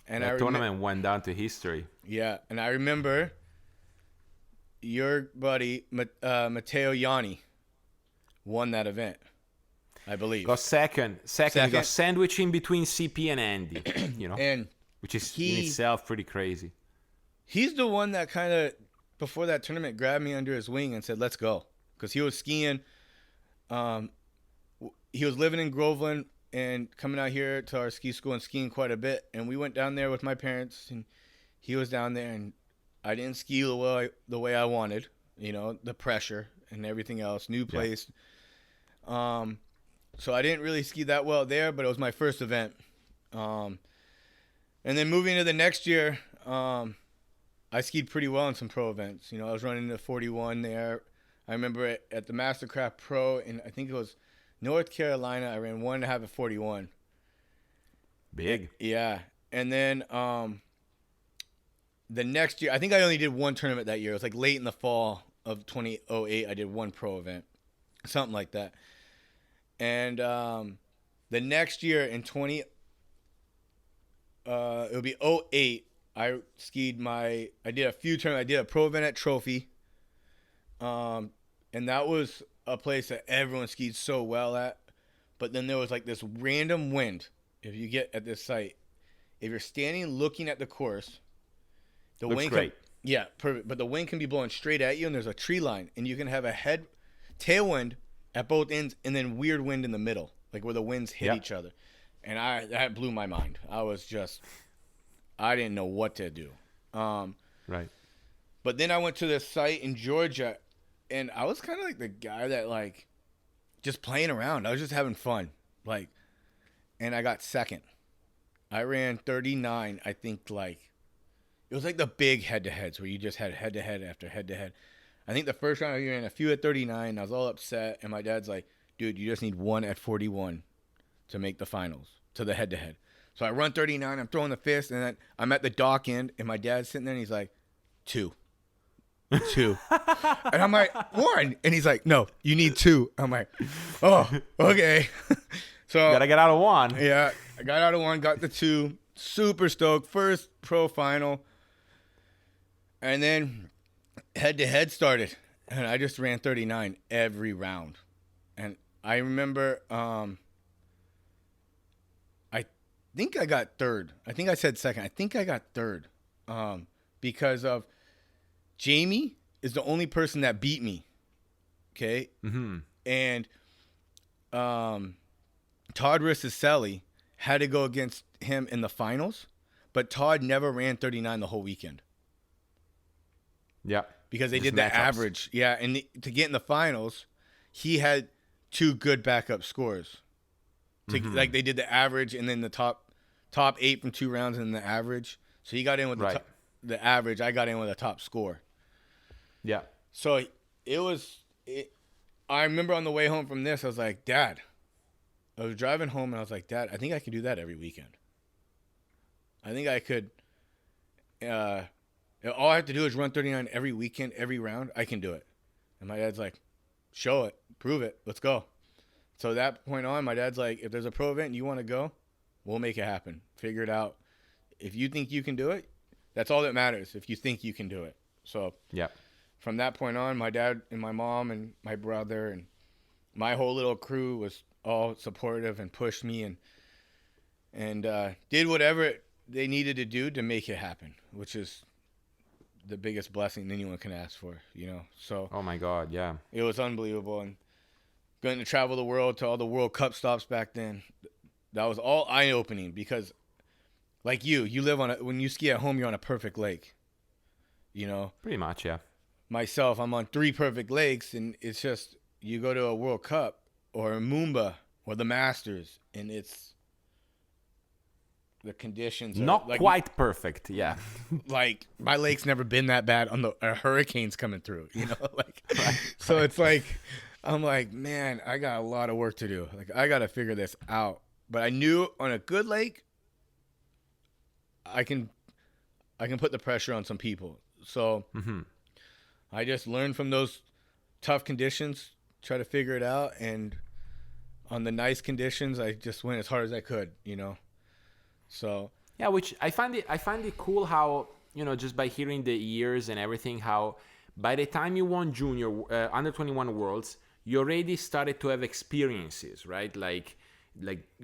And that tournament went down to history. Yeah. And I remember your buddy, Matteo Yanni, won that event, I believe. Got second. He got sandwiched in between CP and Andy, and which is in itself pretty crazy. He's the one that kind of, before that tournament, grabbed me under his wing and said, let's go. Because he was skiing. He was living in Groveland and coming out here to our ski school and skiing quite a bit. And we went down there with my parents, and he was down there, and I didn't ski the way I wanted, the pressure and everything else, new place. Yeah. So I didn't really ski that well there, but it was my first event. And then moving to the next year, I skied pretty well in some pro events. I was running the 41 there. I remember at the Mastercraft Pro, and I think it was North Carolina, I ran 1.5 at 41. Big. Yeah. And then the next year, I think I only did one tournament that year. It was like late in the fall of 2008. I did one pro event, something like that. And the next year in it would be 2008, I did a few tournaments. I did a pro event at Trophy. And that was a place that everyone skied so well at. But then there was like this random wind. If you get at this site, if you're standing looking at the course, the looks wind great. Yeah, perfect. But the wind can be blowing straight at you, and there's a tree line, and you can have a tailwind at both ends, and then weird wind in the middle, like where the winds hit each other. And that blew my mind. I didn't know what to do. Right. But then I went to this site in Georgia, and I was kind of like the guy that like just playing around. I was just having fun, and I got second. I ran 39. I think it was like the big head-to-heads where you just had head-to-head after head-to-head. I think the first round I ran a few at 39. I was all upset, and my dad's like, "Dude, you just need one at 41 to make the finals to the head-to-head." So I run 39. I'm throwing the fist, and then I'm at the dock end, and my dad's sitting there, and he's like, 2. 2. And I'm like, 1. And he's like, no, you need 2. I'm like, oh, okay. So Gotta get out of 1. Yeah, I got out of 1, got the 2. Super stoked. First pro final. And then head-to-head started. And I just ran 39 every round. And I remember, I think I got 3rd. I think I said 2nd. I think I got 3rd. Because of Jamie is the only person that beat me. Okay? Mm-hmm. And Todd Rissacelli had to go against him in the finals, but Todd never ran 39 the whole weekend. Yeah. Because they Just did the matchups. average. Yeah, and to get in the finals, he had 2 good backup scores. Like they did the average and then the top 8 from 2 rounds and the average. So he got in with the average. I got in with a top score. Yeah. So I remember on the way home from this, I was like, Dad. I was driving home and I was like, Dad, I think I could do that every weekend. I think I could. All I have to do is run 39 every weekend, every round. I can do it. And my dad's like, show it, prove it, let's go. So that point on, my dad's like, if there's a pro event and you want to go, we'll make it happen. Figure it out. If you think you can do it, that's all that matters. If you think you can do it. So Yeah. from that point on, my dad and my mom and my brother and my whole little crew was all supportive and pushed me and did whatever they needed to do to make it happen, which is the biggest blessing anyone can ask for, you know. So Oh my God, yeah. it was unbelievable. And going to travel the world to all the World Cup stops back then, that was all eye-opening because, like you live when you ski at home, you're on a perfect lake, you know. Pretty much, yeah. Myself, I'm on 3 perfect lakes, and it's just you go to a World Cup or a Moomba or the Masters, and it's the conditions are Not like, quite perfect, yeah. like my lake's never been that bad on the hurricanes coming through, you know. Like so it's like I'm like, man, I got a lot of work to do. Like I got to figure this out. But I knew on a good lake I can put the pressure on some people. So I just learned from those tough conditions, try to figure it out, and on the nice conditions I just went as hard as I could, you know. So yeah, which I find it cool how, you know, just by hearing the years and everything, how by the time you won junior under 21 worlds, you already started to have experiences, right? Like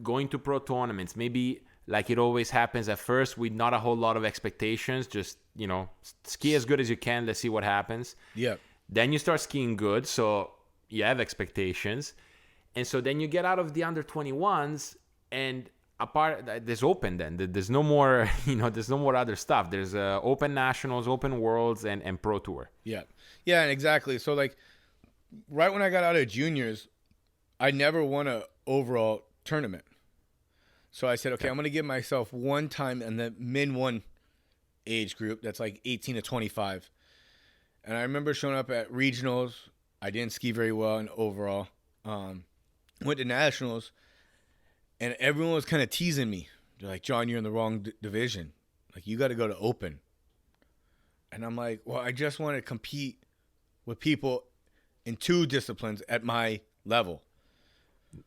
going to pro tournaments, maybe like it always happens at first with not a whole lot of expectations, just, you know, ski as good as you can, let's see what happens. yeah. Then you start skiing good, so you have expectations. And so then you get out of the under 21s, and there's open then. There's no more, you know, there's no more other stuff. There's open nationals, open worlds, and pro tour. Yeah. Yeah, and exactly. So like right when I got out of juniors, I never won a overall tournament. So I said, okay, I'm going to give myself one time in the min 1 age group. That's like 18 to 25. And I remember showing up at regionals. I didn't ski very well in overall. Went to nationals, and everyone was kind of teasing me. They're like, John, you're in the wrong division. Like, you got to go to open. And I'm like, well, I just want to compete with people in 2 disciplines at my level.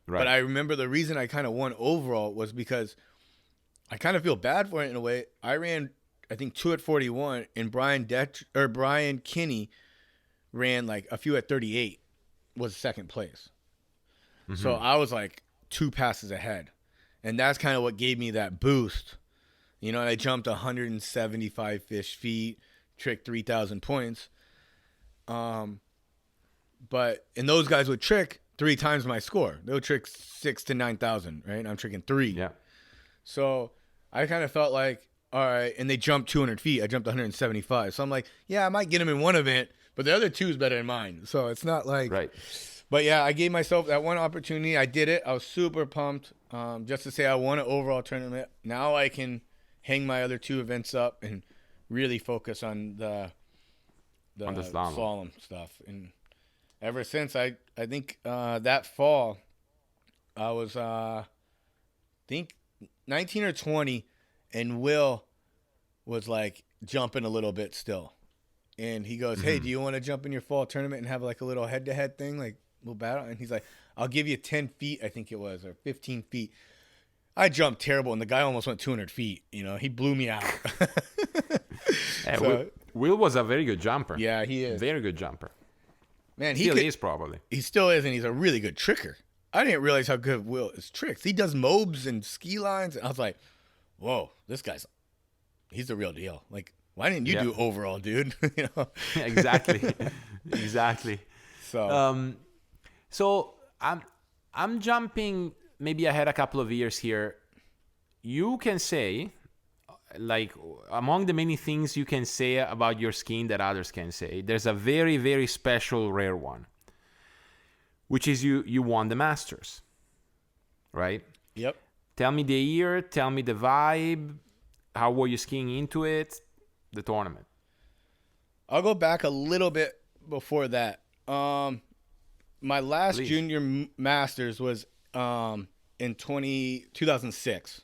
Right. But I remember the reason I kind of won overall was because I kind of feel bad for it in a way. I ran, I think, 2 at 41, and Brian Kinney ran like a few at 38, was second place. So I was like 2 passes ahead. And that's kind of what gave me that boost. You know, and I jumped 175 fish feet, tricked 3,000 points. But, and those guys would trick 3 times my score. They would trick 6 to 9,000, right? I'm tricking 3. Yeah. So I kind of felt like, all right, and they jumped 200 feet. I jumped 175. So I'm like, yeah, I might get them in one event, but the other 2 is better than mine. So it's not like, Right. But yeah, I gave myself that one opportunity. I did it. I was super pumped, just to say I won an overall tournament. Now I can hang my other 2 events up and really focus on the slalom stuff. And ever since, I think that fall, I was think 19 or 20, and Will was like jumping a little bit still. and he goes, "Hey, do you want to jump in your fall tournament and have like a little head-to-head thing, like a little battle?" And he's like, "I'll give you 10 feet, I think it was, or 15 feet." I jumped terrible, and the guy almost went 200 feet. You know, he blew me out. Will was a very good jumper. Yeah, he is. Very good jumper. Man, Still is probably. He still is, and he's a really good tricker. I didn't realize how good Will is tricks. He does mobs and ski lines, and I was like, "Whoa, he's the real deal." Like, why didn't you do overall, dude? You know? Exactly. So, so I'm jumping maybe ahead a couple of years here. You can say, like, among the many things you can say about your skiing that others can say, there's a very, very special, rare one, which is you won the Masters, right? Yep. Tell me the year, tell me the vibe, how were you skiing into it, the tournament? I'll go back a little bit before that. My last junior Masters was in 2006.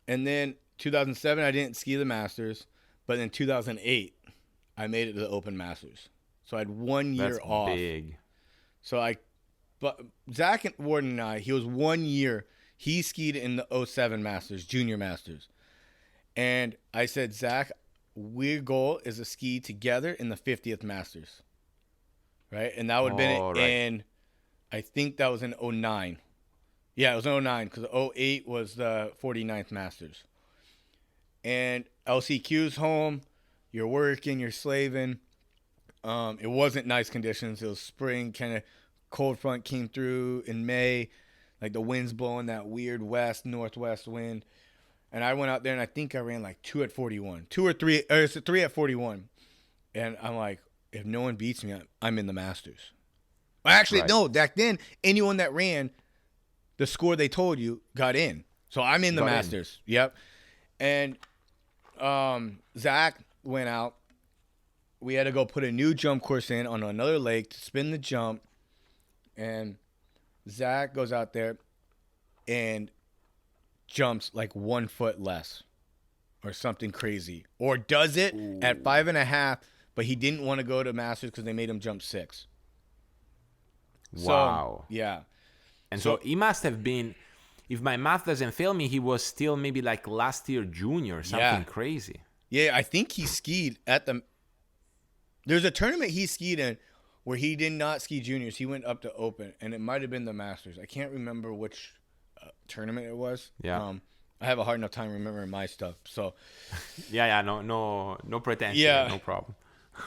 And then 2007, I didn't ski the Masters, but in 2008, I made it to the Open Masters. So I had 1 year off. That's big. But Zach Warden and I, he was 1 year. He skied in the 07 Masters, Junior Masters. And I said, "Zach, our goal is to ski together in the 50th Masters." Right? And that would have been in, I think that was in 09. Yeah, it was 09 because 08 was the 49th Masters. And LCQ's home. You're working, you're slaving. It wasn't nice conditions. It was spring, kind of cold front came through in May. Like the wind's blowing that weird northwest wind. And I went out there and I think I ran like 2 at 41. 2 or 3, or it's 3 at 41. And I'm like, if no one beats me, I'm in the Masters. Actually, no, back then, anyone that ran the score they told you got in. So I'm in the Masters. Yep. And Zach went out. We had to go put a new jump course in on another lake to spin the jump. And Zach goes out there and jumps like 1 foot less or something crazy. Or does it at 5.5, but he didn't want to go to Masters because they made him jump 6. Wow. So, yeah. And so he must have been, if my math doesn't fail me, he was still maybe like last year junior or something crazy. Yeah, I think he skied at the... There's a tournament he skied in where he did not ski juniors. He went up to Open, and it might have been the Masters. I can't remember which tournament it was. Yeah. I have a hard enough time remembering my stuff. So. No pretension. Yeah. No problem.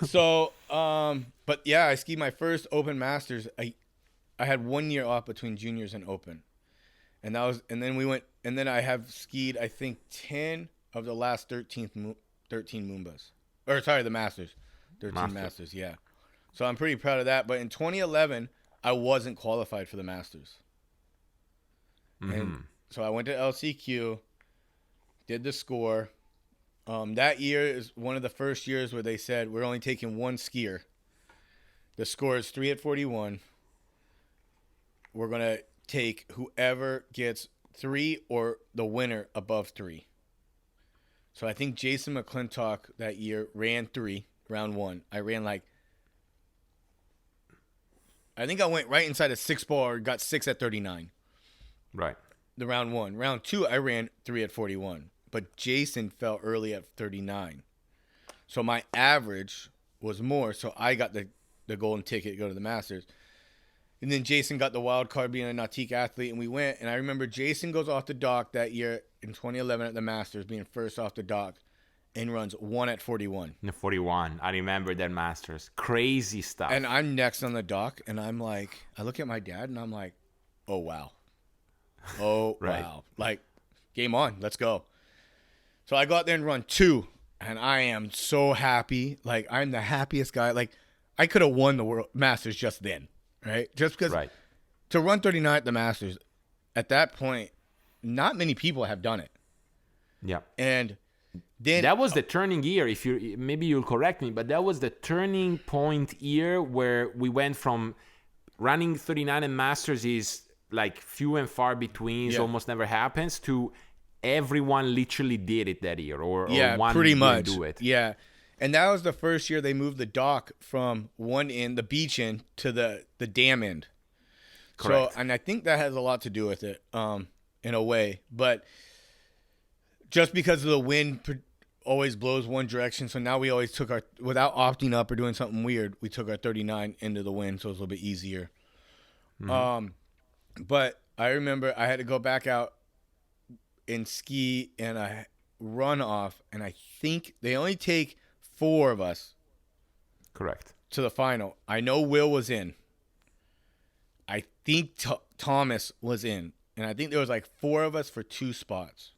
So, but yeah, I skied my first Open Masters. I had 1 year off between juniors and Open, and then I have skied I think 10 of the last 13 Moombas, or sorry, the Masters, 13 Masters. Yeah, so I'm pretty proud of that. But in 2011, I wasn't qualified for the Masters, and so I went to LCQ, did the score. That year is one of the first years where they said we're only taking one skier. The score is 3 at 41. We're going to take whoever gets 3 or the winner above 3. So I think Jason McClintock that year ran 3, round 1. I ran I think I went right inside a 6 ball or got 6 at 39. Right. The round 1. Round 2, I ran 3 at 41. But Jason fell early at 39. So my average was more, so I got the golden ticket to go to the Masters. And then Jason got the wild card being a Nautique athlete, and we went. And I remember Jason goes off the dock that year in 2011 at the Masters, being first off the dock, and runs 1 at 41. 41. I remember that Masters. Crazy stuff. And I'm next on the dock, and I'm like, I look at my dad, and I'm like, oh, wow. Oh, right. Wow. Like, game on. Let's go. So I go out there and run 2, and I am so happy. Like, I'm the happiest guy. Like, I could have won the World Masters just then, right? Just because to run 39 at the Masters, at that point, not many people have done it. Yeah. And then that was the turning year. Maybe you'll correct me, but that was the turning point year where we went from running 39 and Masters is like few and far between, almost never happens, to everyone literally did it that year, or one pretty didn't much do it. Yeah, And that was the first year they moved the dock from one end, the beach end, to the dam end. Correct. So, and I think that has a lot to do with it, in a way. But just because of the wind always blows one direction, so now we always took without opting up or doing something weird, we took our 39 into the wind, so it was a little bit easier. But I remember I had to go back out and ski, and I run off, and I think they only take 4 of us. Correct. To the final. I know Will was in. I think Thomas was in. And I think there was like 4 of us for 2 spots.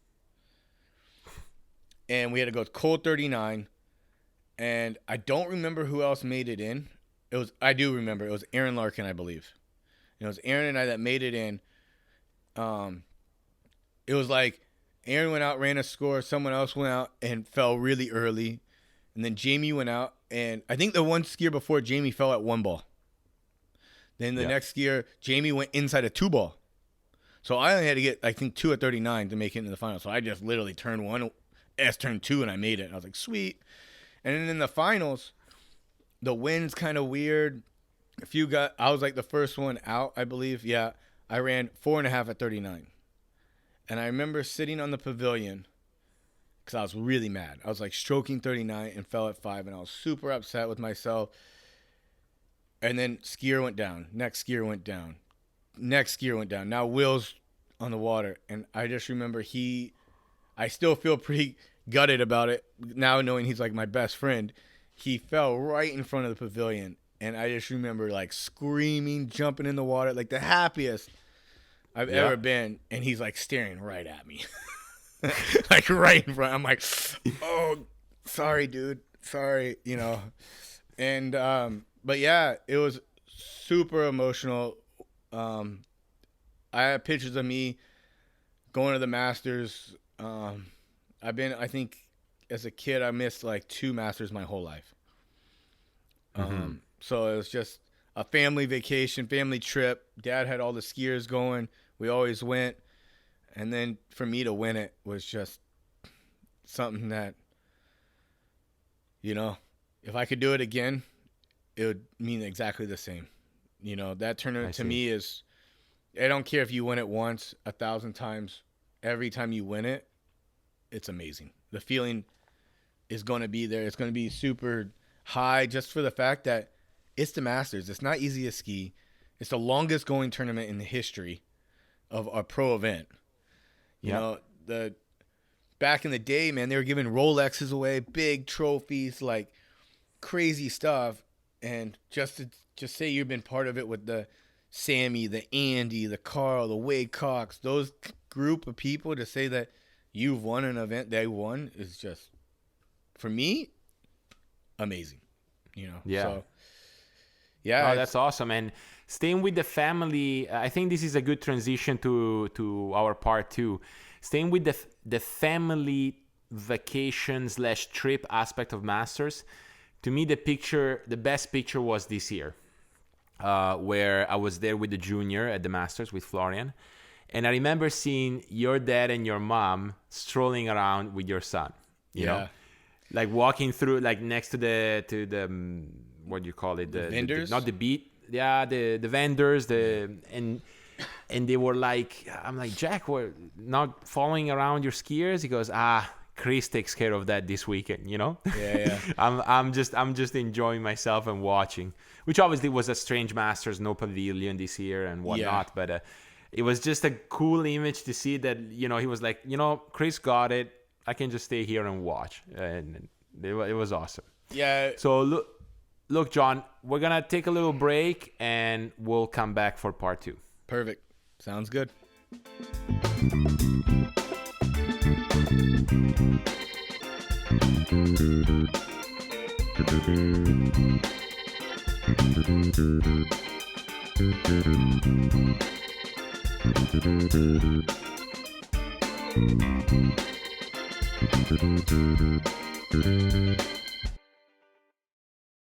And we had to go cold 39. And I don't remember who else made it in. I do remember. It was Aaron Larkin, I believe. And it was Aaron and I that made it in. It was like Aaron went out, ran a score. Someone else went out and fell really early. And then Jamie went out. And I think the one skier before Jamie fell at 1 ball. Then the next skier, Jamie went inside a 2 ball. So I only had to get, I think, 2 at 39 to make it into the final. So I just literally turned 1, turned 2, and I made it. And I was like, sweet. And then in the finals, the wind's kind of weird. I was like the first one out, I believe. Yeah, I ran 4.5 at 39. And I remember sitting on the pavilion because I was really mad. I was like stroking 39 and fell at 5, and I was super upset with myself. And then skier went down. Next skier went down. Next skier went down. Now Will's on the water. And I just remember I still feel pretty gutted about it now, knowing he's like my best friend. He fell right in front of the pavilion. And I just remember like screaming, jumping in the water, like the happiest I've ever been. And he's like staring right at me. Like right in front. I'm like, oh, sorry, dude. Sorry, And, but yeah, it was super emotional. I have pictures of me going to the Masters. I think as a kid, I missed like 2 Masters my whole life. So it was just a family vacation, family trip. Dad had all the skiers going. We always went. And then for me to win it was just something that, if I could do it again, it would mean exactly the same. That tournament to me is, I don't care if you win it once, 1,000 times. Every time you win it, it's amazing. The feeling is going to be there. It's going to be super high just for the fact that it's the Masters. It's not easy to ski. It's the longest going tournament in the history of a pro event. Back in the day, man, they were giving Rolexes away, big trophies, like crazy stuff. And just say you've been part of it with the Sammy, the Andy, the Carl, the Wade Cox, those group of people, to say that you've won an event they won is just, for me, amazing. Yeah. So, yeah. Oh, that's awesome. And staying with the family, I think this is a good transition to our part 2. Staying with the family vacation / trip aspect of Masters. To me, the best picture was this year, where I was there with the junior at the Masters with Florian. And I remember seeing your dad and your mom strolling around with your son, you know, like walking through, like next to the what do you call it? The vendors? Not the beat. Yeah, the vendors, and they were like, I'm like, Jack, we're not following around your skiers. He goes, Chris takes care of that this weekend, Yeah. I'm just enjoying myself and watching, which obviously was a strange Masters, no pavilion this year and whatnot, but it was just a cool image to see that, he was like, Chris got it. I can just stay here and watch, and it was awesome. Yeah. So look, John, we're gonna take a little break and we'll come back for part 2. Perfect. Sounds good.